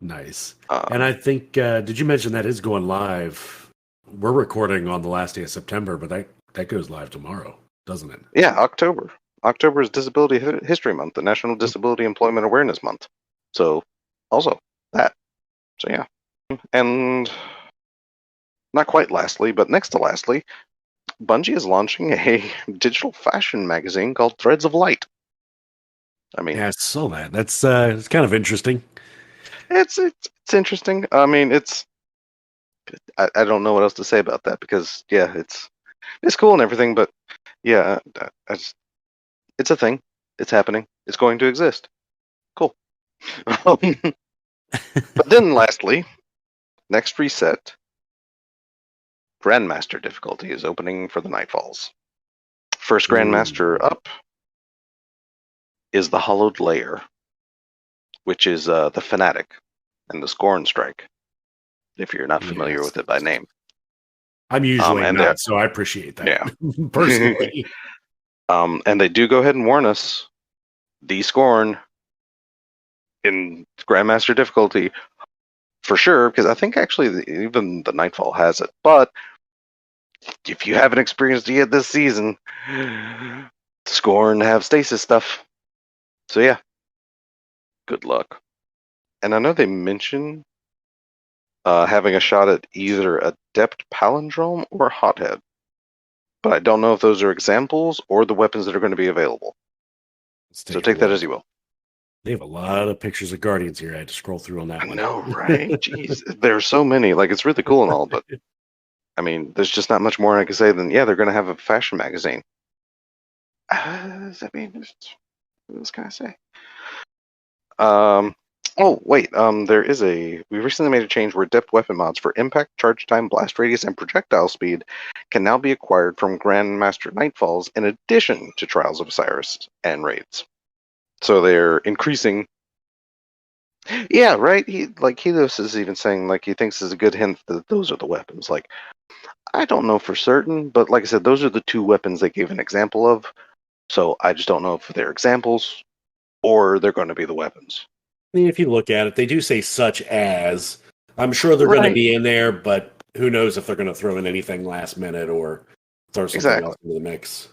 Nice. And I think, did you mention that is going live? We're recording on the last day of September, but that goes live tomorrow, doesn't it? Yeah, October. October is Disability History Month, the National Disability Employment Awareness Month. So, also that. So yeah, and not quite lastly, but next to lastly, Bungie is launching a digital fashion magazine called Threads of Light. I mean, Yeah, I saw that. That's it's kind of interesting. it's interesting. I mean, I don't know what else to say about that because yeah, it's cool and everything, but yeah, it's a thing. It's happening. It's going to exist. Cool. But then lastly, next reset, Grandmaster difficulty is opening for the Nightfalls. First Grandmaster up is the Hollowed Layer, which is the Fanatic and the Scorn Strike, if you're not familiar Yes. with it by name. I'm usually and not, so I appreciate that. Yeah. Personally. And they do go ahead and warn us, the Scorn in Grandmaster difficulty for sure, because I think actually even the Nightfall has it. But if you haven't experienced it yet this season, Scorn have stasis stuff. So yeah, good luck. And I know they mention having a shot at either Adept Palindrome or Hothead. But I don't know if those are examples or the weapons that are going to be available. So take that as you will. They have a lot of pictures of Guardians here. I had to scroll through on that I one. know, right? Jeez, there's so many. It's really cool and all, but I mean, there's just not much more I can say than yeah, they're going to have a fashion magazine. I mean, what else can I say? Oh wait, we recently made a change where depth weapon mods for impact, charge time, blast radius, and projectile speed can now be acquired from Grandmaster Nightfalls in addition to Trials of Osiris and raids. So they're increasing. Yeah, right. Helios is even saying he thinks is a good hint that those are the weapons. I don't know for certain, but like I said, those are the two weapons they gave an example of. So I just don't know if they're examples or they're going to be the weapons. I mean, if you look at it, they do say such as. I'm sure they're going to be in there, but who knows if they're going to throw in anything last minute or throw something else into the mix.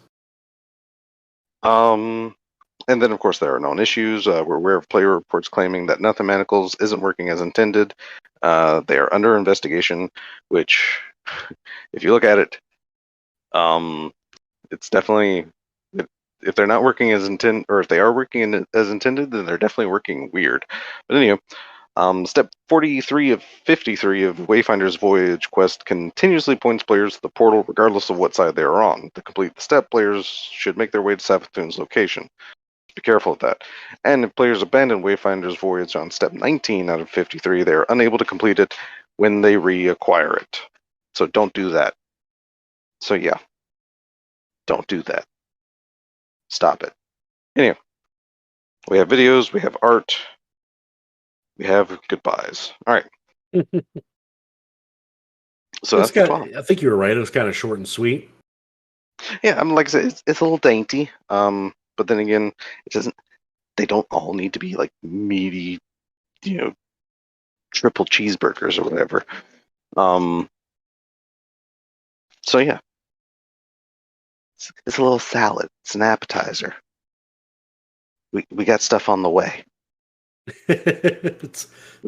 And then, of course, there are known issues. We're aware of player reports claiming that Nothing Manacles isn't working as intended. They are under investigation, which, if you look at it, it's definitely, if they're not working as intended, or if they are working as intended, then they're definitely working weird. But anyway, step 43 of 53 of Wayfinder's Voyage quest continuously points players to the portal regardless of what side they are on. To complete the step, players should make their way to Savathun's location. Be careful with that. And if players abandon Wayfinder's Voyage on step 19 out of 53, they are unable to complete it when they reacquire it. So don't do that. So yeah, don't do that. Stop it. Anyway, we have videos, we have art, we have goodbyes. All right. So that's the fun. I think you were right. It was kind of short and sweet. Yeah, like I said, it's a little dainty. But then again, it doesn't. They don't all need to be meaty, triple cheeseburgers or whatever. So yeah, it's a little salad. It's an appetizer. We got stuff on the way. It's,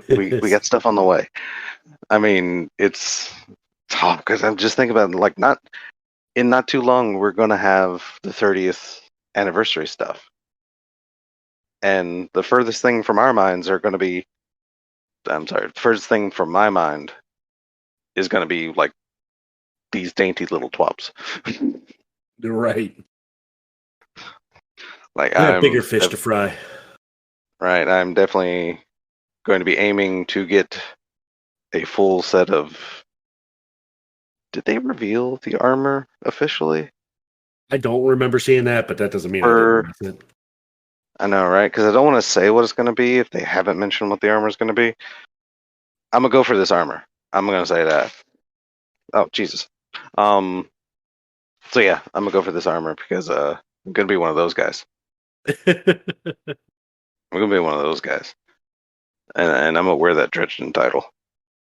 We it's- got stuff on the way. I mean, it's tough because I'm just thinking about like not too long we're gonna have the 30th anniversary stuff, and the furthest thing from our minds are gonna be. I'm sorry. The furthest thing from my mind is gonna be like these dainty little twups. you're right. Like I got bigger fish to fry. right. I'm definitely going to be aiming to get a full set of. Did they reveal the armor officially? I don't remember seeing that, but that doesn't mean I didn't Or miss it. I know, right? Because I don't want to say what it's going to be if they haven't mentioned what the armor is going to be. I'm gonna go for this armor. I'm gonna say that. Oh Jesus. Um. So yeah, I'm gonna go for this armor because I'm gonna be one of those guys. I'm gonna be one of those guys, and I'm gonna wear that Dredgen title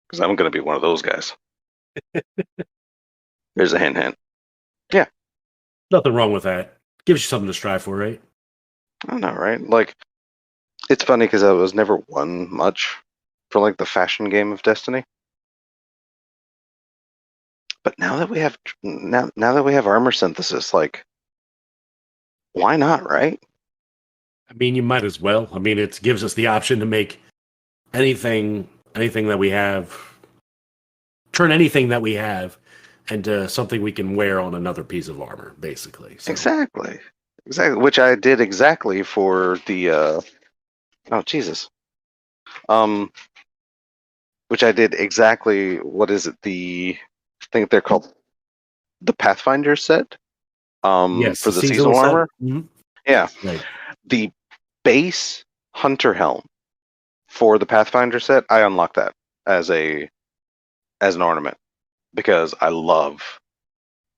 because I'm gonna be one of those guys. There's a hint, hint. Yeah, Nothing wrong with that. Gives you something to strive for, right? I don't know, right? Like it's funny because I was never one much for like the fashion game of Destiny. But now that we have armor synthesis, like why not, right? I mean, you might as well. I mean, it gives us the option to make anything that we have, turn anything that we have into something we can wear on another piece of armor, basically. So, Exactly. Exactly. Which I did exactly for the oh Jesus. Um which I did exactly what is it, I think they're called the Pathfinder set yes, for the the seasonal seasonal set. armor. Mhm. Yeah. Right. The base hunter helm for the Pathfinder set, I unlocked that as an ornament because I love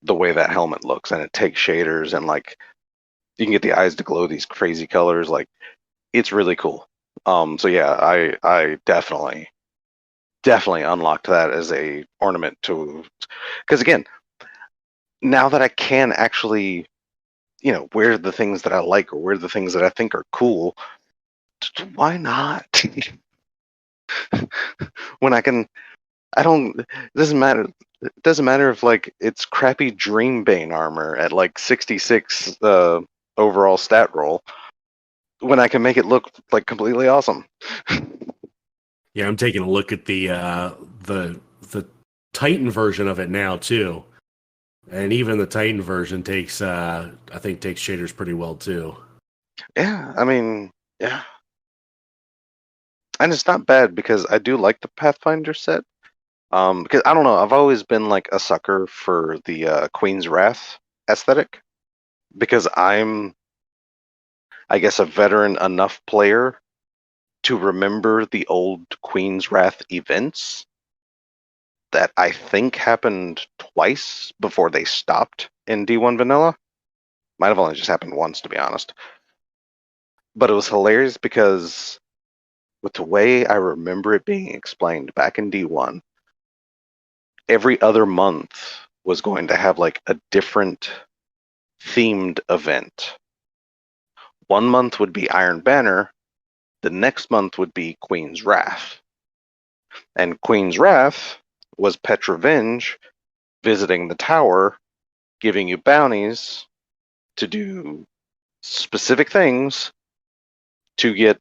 the way that helmet looks and it takes shaders and like you can get the eyes to glow these crazy colors. Like it's really cool. So yeah, I definitely unlocked that as a ornament to because again, now that I can actually wear the things that I like or wear the things that I think are cool, why not? When I don't. It doesn't matter. It doesn't matter if like it's crappy Dreambane armor at like 66 overall stat roll when I can make it look like completely awesome. Yeah, I'm taking a look at the Titan version of it now too, and even the Titan version takes I think takes shaders pretty well too. Yeah, I mean, yeah, and it's not bad because I do like the Pathfinder set. Because I don't know, I've always been like a sucker for the Queen's Wrath aesthetic because I guess, a veteran enough player to remember the old Queen's Wrath events that I think happened twice before they stopped in D1 Vanilla. Might have only just happened once, to be honest. But it was hilarious because with the way I remember it being explained back in D1, every other month was going to have like a different themed event. One month would be Iron Banner, the next month would be Queen's Wrath. And Queen's Wrath was Petrovenge visiting the tower, giving you bounties to do specific things to get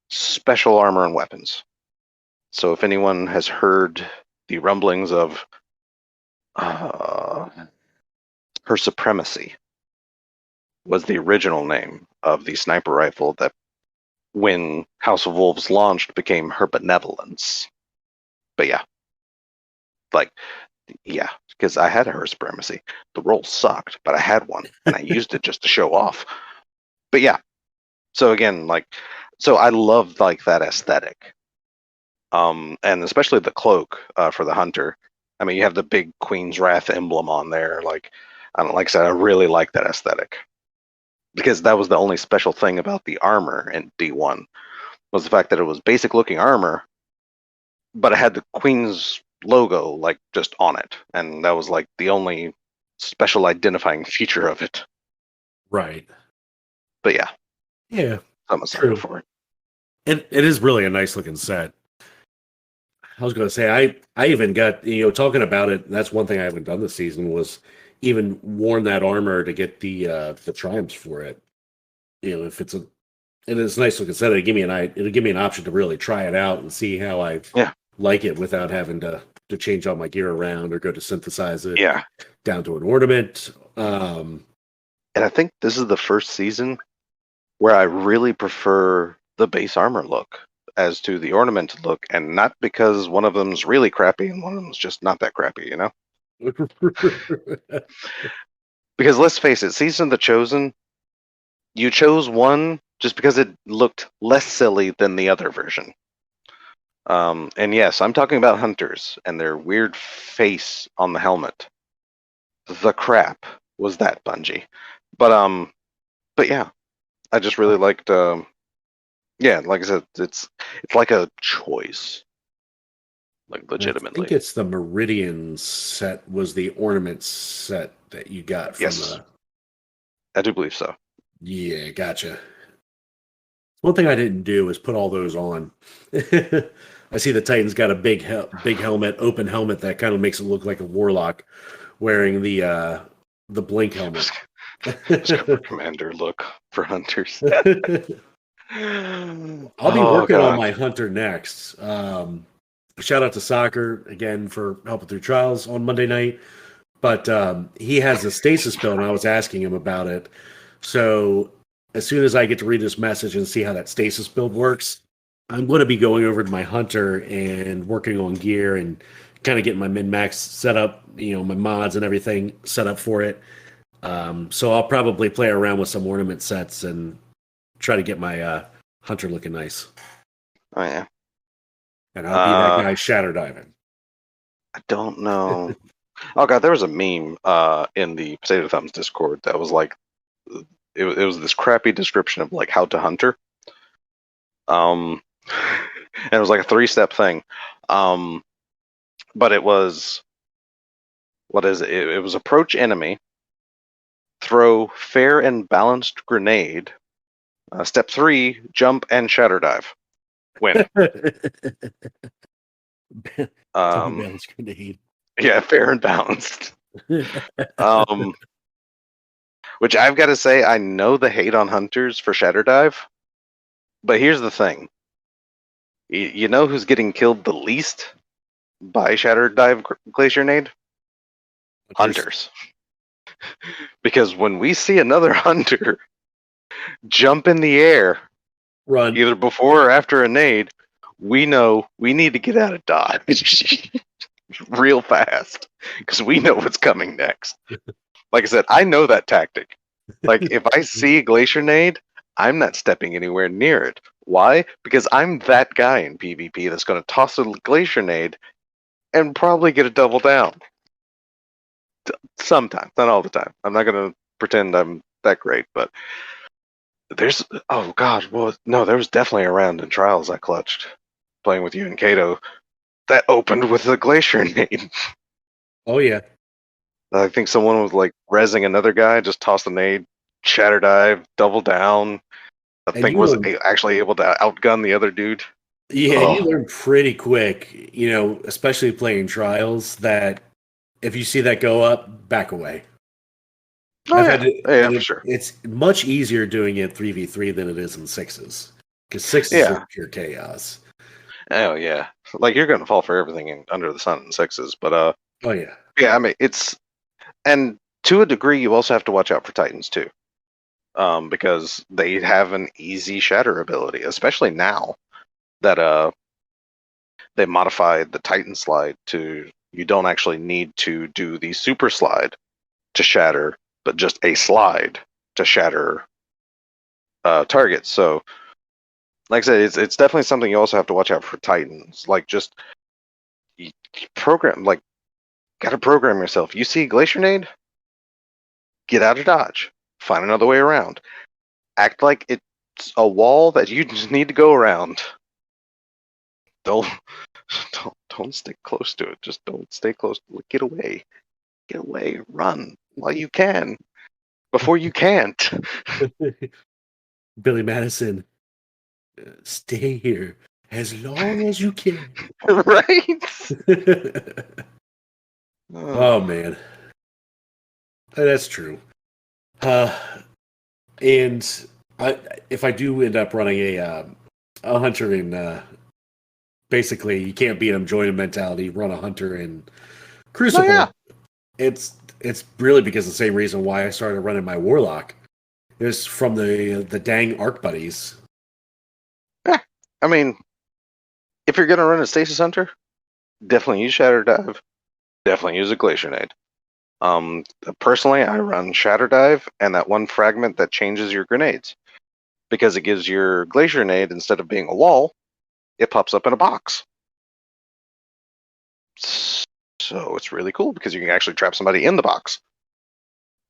special armor and weapons. So if anyone has heard the rumblings of uh, her supremacy was the original name of the sniper rifle that when House of Wolves launched became her benevolence. But yeah, like yeah, because I had a her supremacy. The roll sucked, but I had one and I used it just to show off. But yeah, so again, like so I loved like that aesthetic. And especially the cloak for the hunter. I mean, you have the big Queen's Wrath emblem on there. Like, I don't like I said, I really like that aesthetic because that was the only special thing about the armor in D1 was the fact that it was basic looking armor, but it had the Queen's logo like just on it, and that was like the only special identifying feature of it. Right. But yeah, Yeah. I'm a sucker True. for it. And it is really a nice looking set. I was going to say, I even got, talking about it. That's one thing I haven't done this season was even worn that armor to get the triumphs for it. If it's and it's a nice looking set. It'll give me an option to really try it out and see how I Yeah. like it without having to change all my gear around or go to synthesize it Yeah. down to an ornament. And I think this is the first season where I really prefer the base armor look as to the ornamented look, and not because one of them's really crappy and one of them's just not that crappy, Because let's face it, Season of the Chosen, you chose one just because it looked less silly than the other version. And yes, I'm talking about hunters and their weird face on the helmet. The crap was that, Bungie. But yeah, I just really liked. Yeah, like I said, it's like a choice, like I think legitimately. it's the Meridian set was the ornament set that you got from Yes, I do believe so. Yeah, gotcha. One thing I didn't do is put all those on. I see the Titan's got a big helmet, open helmet that kind of makes it look like a warlock wearing the blink helmet. Commander look for hunters. I'll be working on my hunter next. Shout out to Soccer again for helping through trials on Monday night. But he has a stasis build, and I was asking him about it. So as soon as I get to read this message and see how that stasis build works, I'm going to be going over to my hunter and working on gear and kind of getting my min-max set up, my mods and everything set up for it. So I'll probably play around with some ornament sets and try to get my hunter looking nice. Oh yeah. And I'll be that guy shatter diving. I don't know. Oh god, there was a meme in the Potato Thumbs Discord that was like, it was this crappy description of like how to hunter. And it was like a 3-step thing. But it was, what is it? It was approach enemy, throw fair and balanced grenade. Step 3, jump and shatter dive. Win. Balanced grenade. Yeah, fair and balanced. Which I've got to say, I know the hate on hunters for shatter dive, but here's the thing. You know who's getting killed the least by shatter dive glacier nade? Hunters. Because when we see another hunter jump in the air, run either before or after a nade, we know we need to get out of dodge real fast because we know what's coming next. Like I said, I know that tactic. Like if I see a glacier nade, I'm not stepping anywhere near it. Why? Because I'm that guy in PvP that's going to toss a glacier nade and probably get a double down. Sometimes, not all the time. I'm not going to pretend I'm that great, but there's, oh god, well, no, there was definitely a round in Trials I clutched playing with you and Kato that opened with a glacier nade. Oh yeah. I think someone was like rezzing another guy, just tossed a nade, shatter dive, double down. I think was actually able to outgun the other dude. Yeah, you learn pretty quick, especially playing trials, that if you see that go up, back away. For sure. It's much easier doing it 3v3 than it is in 6s. Because 6s is pure chaos. Oh yeah. Like you're gonna fall for everything under the sun in 6s, but oh yeah. Yeah, I mean it's, and to a degree you also have to watch out for Titans too. Because they have an easy shatter ability, especially now that they modified the Titan slide to, you don't actually need to do the super slide to shatter, but just a slide to shatter targets. So like I said, it's definitely something you also have to watch out for Titans. Like just program, like gotta program yourself. You see Glacier Nade, get out of dodge. Find another way around. Act like it's a wall that you just need to go around. Don't Don't stick close to it. Just don't stay close. Get away. Get away. Run while you can. Before you can't. Billy Madison, stay here as long as you can. Right? Oh man, that's true. And if I do end up running a hunter in, basically you can't beat him. Join him mentality. Run a hunter in Crucible. Oh, yeah. It's really because of the same reason why I started running my warlock. It's from the dang arc buddies. Yeah. I mean, if you're gonna run a stasis hunter, definitely use Shatter Dive. Definitely use a Glacier Nade. Personally, I run Shatter Dive and that one fragment that changes your grenades, because it gives your Glacier Nade, instead of being a wall, it pops up in a box. So it's really cool because you can actually trap somebody in the box.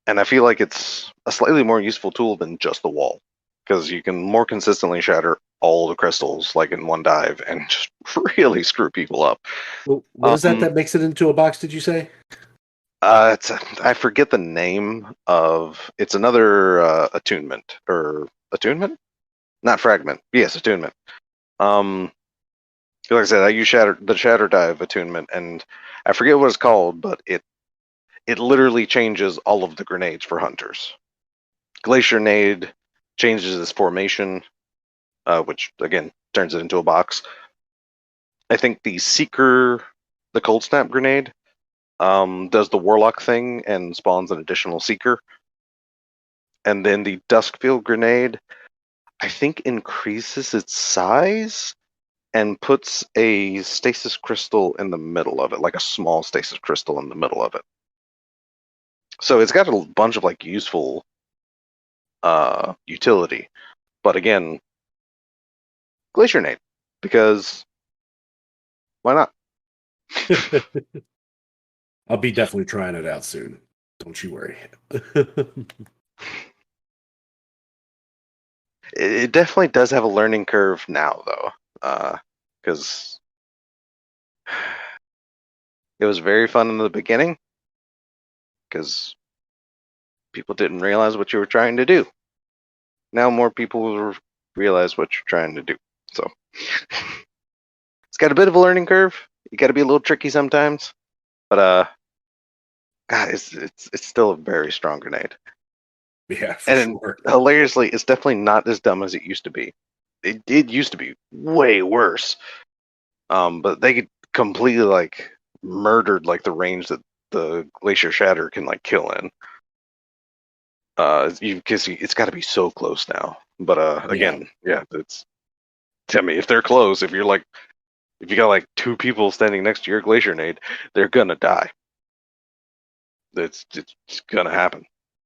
And I feel like it's a slightly more useful tool than just the wall, because you can more consistently shatter all the crystals like in one dive and just really screw people up. Well, what is that makes it into a box? Did you say? I forget the name of. It's another attunement, not fragment. Yes, attunement. Like I said, I use the Shatter Dive attunement, and I forget what it's called, but it literally changes all of the grenades for hunters. Glacier Nade changes its formation, which again turns it into a box. I think the Seeker, the Cold Snap grenade, does the Warlock thing and spawns an additional Seeker. And then the Duskfield grenade, I think, increases its size and puts a stasis crystal in the middle of it, like a small stasis crystal in the middle of it. So it's got a bunch of like useful utility. But again, Glacier Nade, because why not? I'll be definitely trying it out soon. Don't you worry. It definitely does have a learning curve now, though, because it was very fun in the beginning, because people didn't realize what you were trying to do. Now more people will realize what you're trying to do. So it's got a bit of a learning curve. You got to be a little tricky sometimes, but God, it's still a very strong grenade. Yeah, for sure. Hilariously, it's definitely not as dumb as it used to be. It used to be way worse. But they completely like murdered like the range that the Glacier Shatter can like kill in. Because it's got to be so close now. But again, yeah, it's. I mean, if they're close, if you got like two people standing next to your Glacier Nade, they're gonna die. It's gonna happen.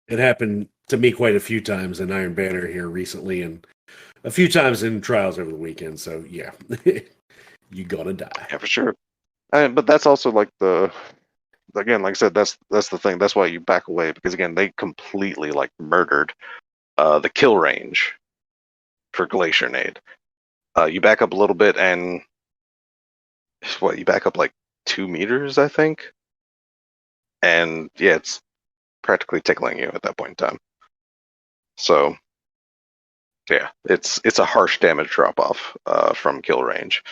It happened to me quite a few times in Iron Banner here recently, and a few times in Trials over the weekend. So yeah, you're gonna die. Yeah, for sure. But that's also like again, like I said, that's the thing. That's why you back away, because again, they completely like murdered the kill range for Glacier Nade. You back up a little bit, and you back up like 2 meters, I think. And yeah, it's practically tickling you at that point in time. So yeah, it's a harsh damage drop off from kill range.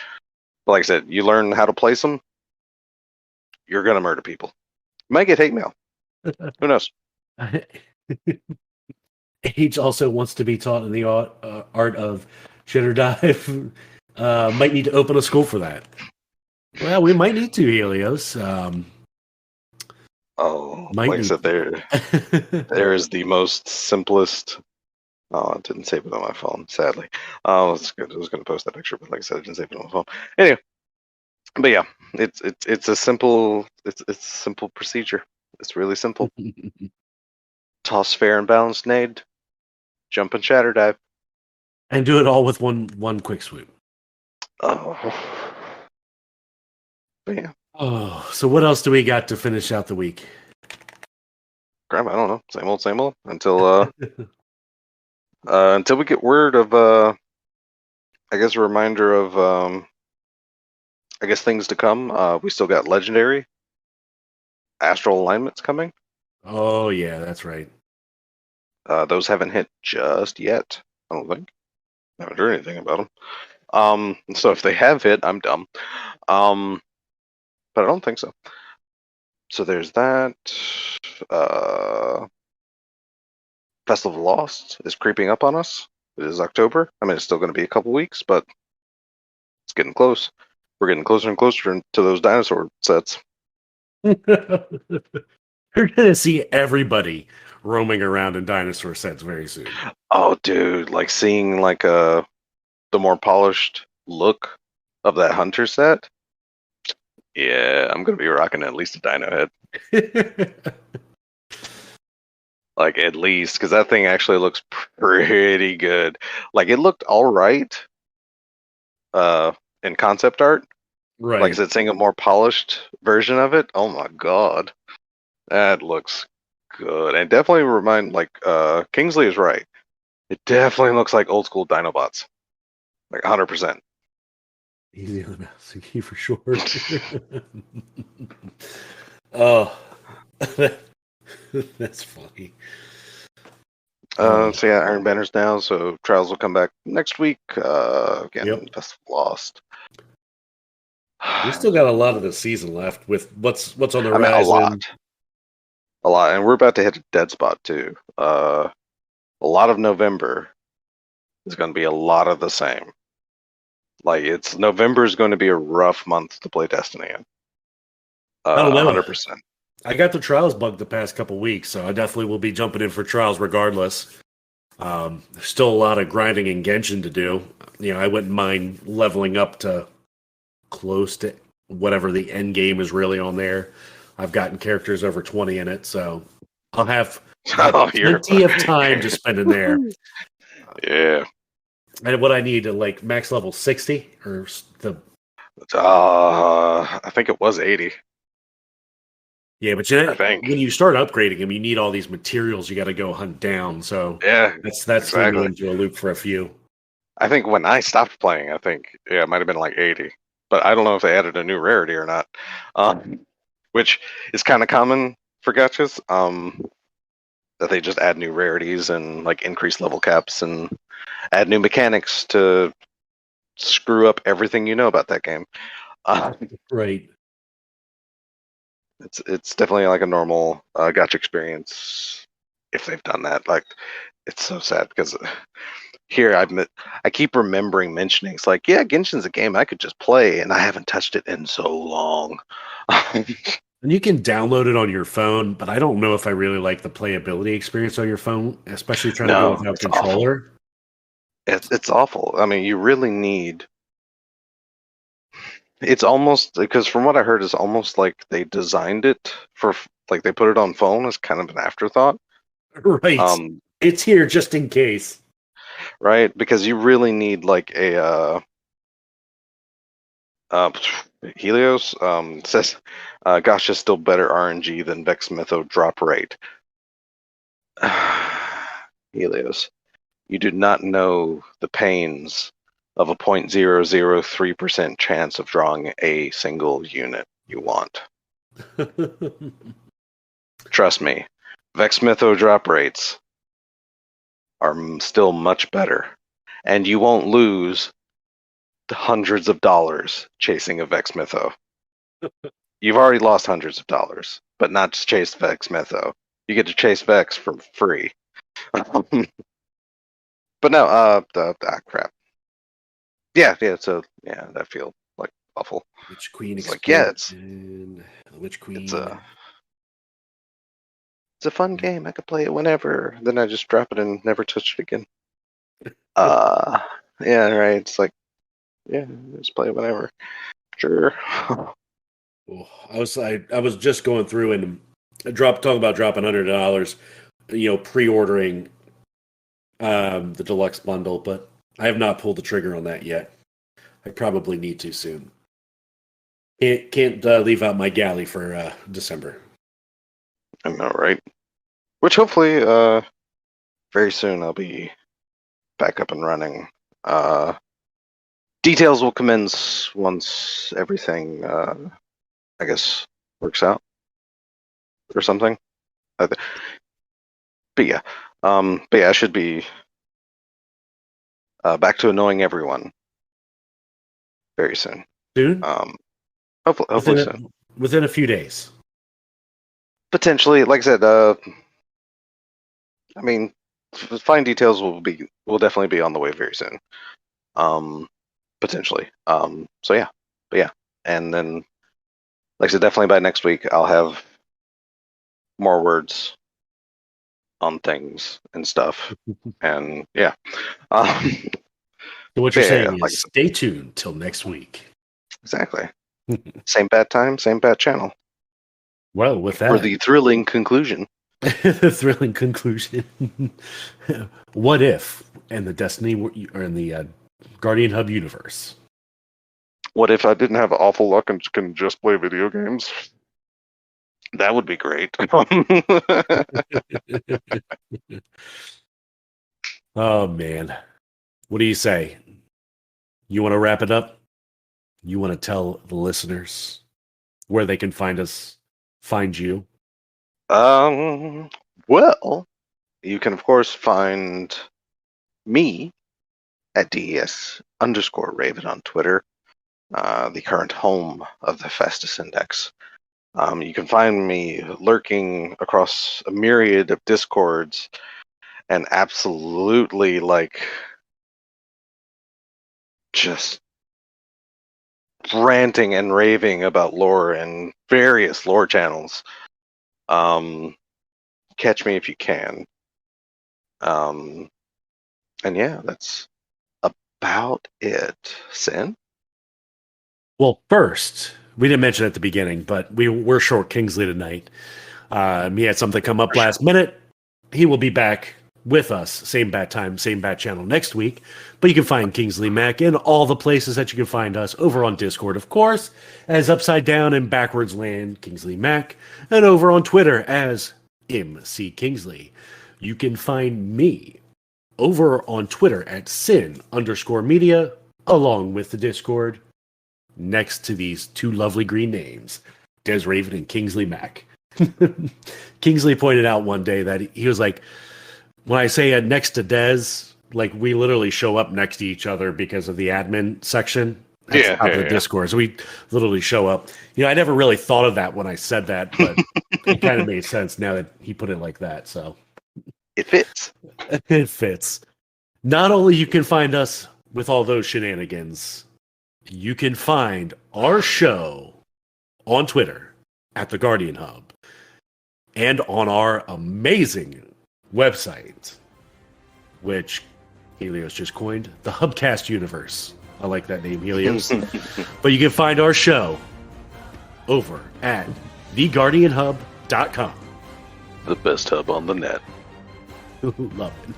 But like I said, you learn how to place them, you're gonna murder people. You might get hate mail. Who knows? Age also wants to be taught in the art of Shatter Dive. Might need to open a school for that. Well, we might need to, Helios. Like I said, there is the most simplest. Oh, I didn't save it on my phone, sadly. That's good. I was going to post that picture, but like I said, I didn't save it on my phone. Anyway, but yeah, it's a simple simple procedure. It's really simple. Toss fair and balanced nade, jump and Shatter Dive, and do it all with one quick swoop. Oh, bam. Oh, so what else do we got to finish out the week? Crap, I don't know. Same old. Until until we get word of I guess a reminder of I guess things to come. We still got legendary astral alignments coming. Oh yeah, that's right. Those haven't hit just yet. I don't think. I haven't heard anything about them. So if they have hit, I'm dumb. But I don't think so. So there's that. Uh, Festival of Lost is creeping up on us. It is October. I mean, it's still going to be a couple weeks, but it's getting close. We're getting closer and closer to those dinosaur sets. You're gonna see everybody roaming around in dinosaur sets very soon. Oh, dude! Like seeing like the more polished look of that hunter set. Yeah, I'm gonna be rocking at least a dino head. Like at least, because that thing actually looks pretty good. Like it looked all right in concept art. Like I Right. said, seeing a more polished version of it, oh my god, that looks good. And definitely Kingsley is right. It definitely looks like old school Dinobots, like 100%. Easy on the mouse key for sure. Oh, that's funny. So yeah, Iron Banner's now, so Trials will come back next week. Again, Yep. Festival Lost. We still got a lot of the season left with what's on the I mean, horizon. a lot, and we're about to hit a dead spot too. A lot of November is going to be a lot of the same. Like November is going to be a rough month to play Destiny in. I don't know. 100%. I got the trials bug the past couple weeks, so I definitely will be jumping in for trials regardless. There's still a lot of grinding and Genshin to do. You know, I wouldn't mind leveling up to close to whatever the end game is really on there. I've gotten characters over 20 in it, so I'll have plenty of time to spend in there. Yeah. And what I need to like max level 60 or the. I think it was 80. Yeah, but I think. when you start upgrading them, you need all these materials you got to go hunt down. So Yeah, that's threw me into a loop for a few. I think when I stopped playing, it might have been like 80, but I don't know if they added a new rarity or not. Which is kind of common for gachas. That they just add new rarities and like increase level caps and add new mechanics to screw up everything you know about that game. Right. It's definitely like a normal gacha experience if they've done that. Like it's so sad because here I keep remembering mentioning it's like, yeah, Genshin's a game I could just play and I haven't touched it in so long. And you can download it on your phone, but I don't know if I really like the playability experience on your phone, especially trying to go No, without it's awful. controller. It's awful. I mean, you really need. It's almost because from what I heard, it's almost like they designed it for like they put it on phone as kind of an afterthought. Right. It's here just in case. Right, because you really need like Helios says, "Gosh, is still better RNG than Vex Mytho drop rate." Helios, you do not know the pains of a 0.003% chance of drawing a single unit you want. Trust me, Vex Mytho drop rates are still much better, and you won't lose hundreds of dollars chasing a Vex Mytho. You've already lost hundreds of dollars, but not to chase Vex Mytho. You get to chase Vex for free. But no, crap. Yeah, so yeah, that feels like awful. Witch Queen It's like, yeah, Witch Queen. It's a fun game. I could play it whenever. Then I just drop it and never touch it again. Yeah, right. It's like, yeah, just play it whenever. Sure. Well, I was just going through and talking about dropping $100, pre-ordering the deluxe bundle, but I have not pulled the trigger on that yet. I probably need to soon. Can't leave out my galley for December. I know, right? Which hopefully, very soon I'll be back up and running. Details will commence once everything, I guess, works out or something. But yeah, I should be back to annoying everyone very soon. Soon? Hopefully soon. Within a few days. Potentially, like I said, I mean, fine details will definitely be on the way very soon. Potentially. So yeah, but yeah, and then, like I said, definitely by next week I'll have more words on things and stuff, and yeah. So what you're saying like is stay tuned till next week. Exactly. Same bad time, same bad channel. Well, with that, for the thrilling conclusion. The thrilling conclusion. What if, in the Destiny or in the Guardian Hub universe? What if I didn't have awful luck and can just play video games? That would be great. Oh man, what do you say? You want to wrap it up? You want to tell the listeners where they can find us, find you? Well, you can of course find me at DES_Raven on Twitter, the current home of the Festus Index. You can find me lurking across a myriad of discords and absolutely just ranting and raving about lore and various lore channels. Catch me if you can. And yeah, that's about it. Cyn? Well, first, we didn't mention it at the beginning, but we're short Kingsley tonight. He had something come up last minute. He will be back with us, same bat time, same bat channel next week. But you can find Kingsley Mac in all the places that you can find us, over on Discord, of course, as Upside Down and Backwards Land Kingsley Mac, and over on Twitter as MC Kingsley. You can find me over on Twitter at Cyn_media, along with the Discord, next to these two lovely green names, DesRaven and Kingsley Mac. Kingsley pointed out one day that he was like, when I say next to Des, like we literally show up next to each other because of the admin section. That's the Discord. So we literally show up. You know, I never really thought of that when I said that, but it kind of made sense now that he put it like that. So it fits. It fits. Not only you can find us with all those shenanigans, you can find our show on Twitter at the Guardian Hub and on our amazing website, which Helios just coined, the Hubcast Universe. I like that name, Helios. But you can find our show over at theguardianhub.com. The best hub on the net. Love it.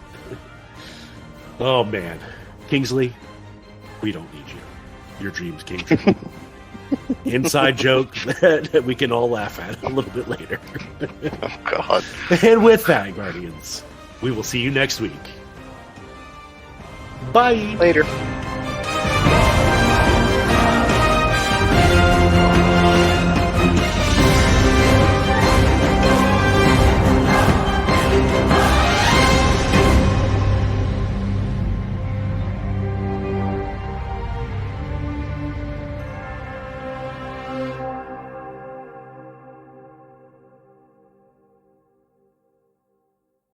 Oh man, Kingsley, we don't need you. Your dreams came true. Inside joke that we can all laugh at a little bit later. Oh God. And with that, Guardians, we will see you next week. Bye. Later.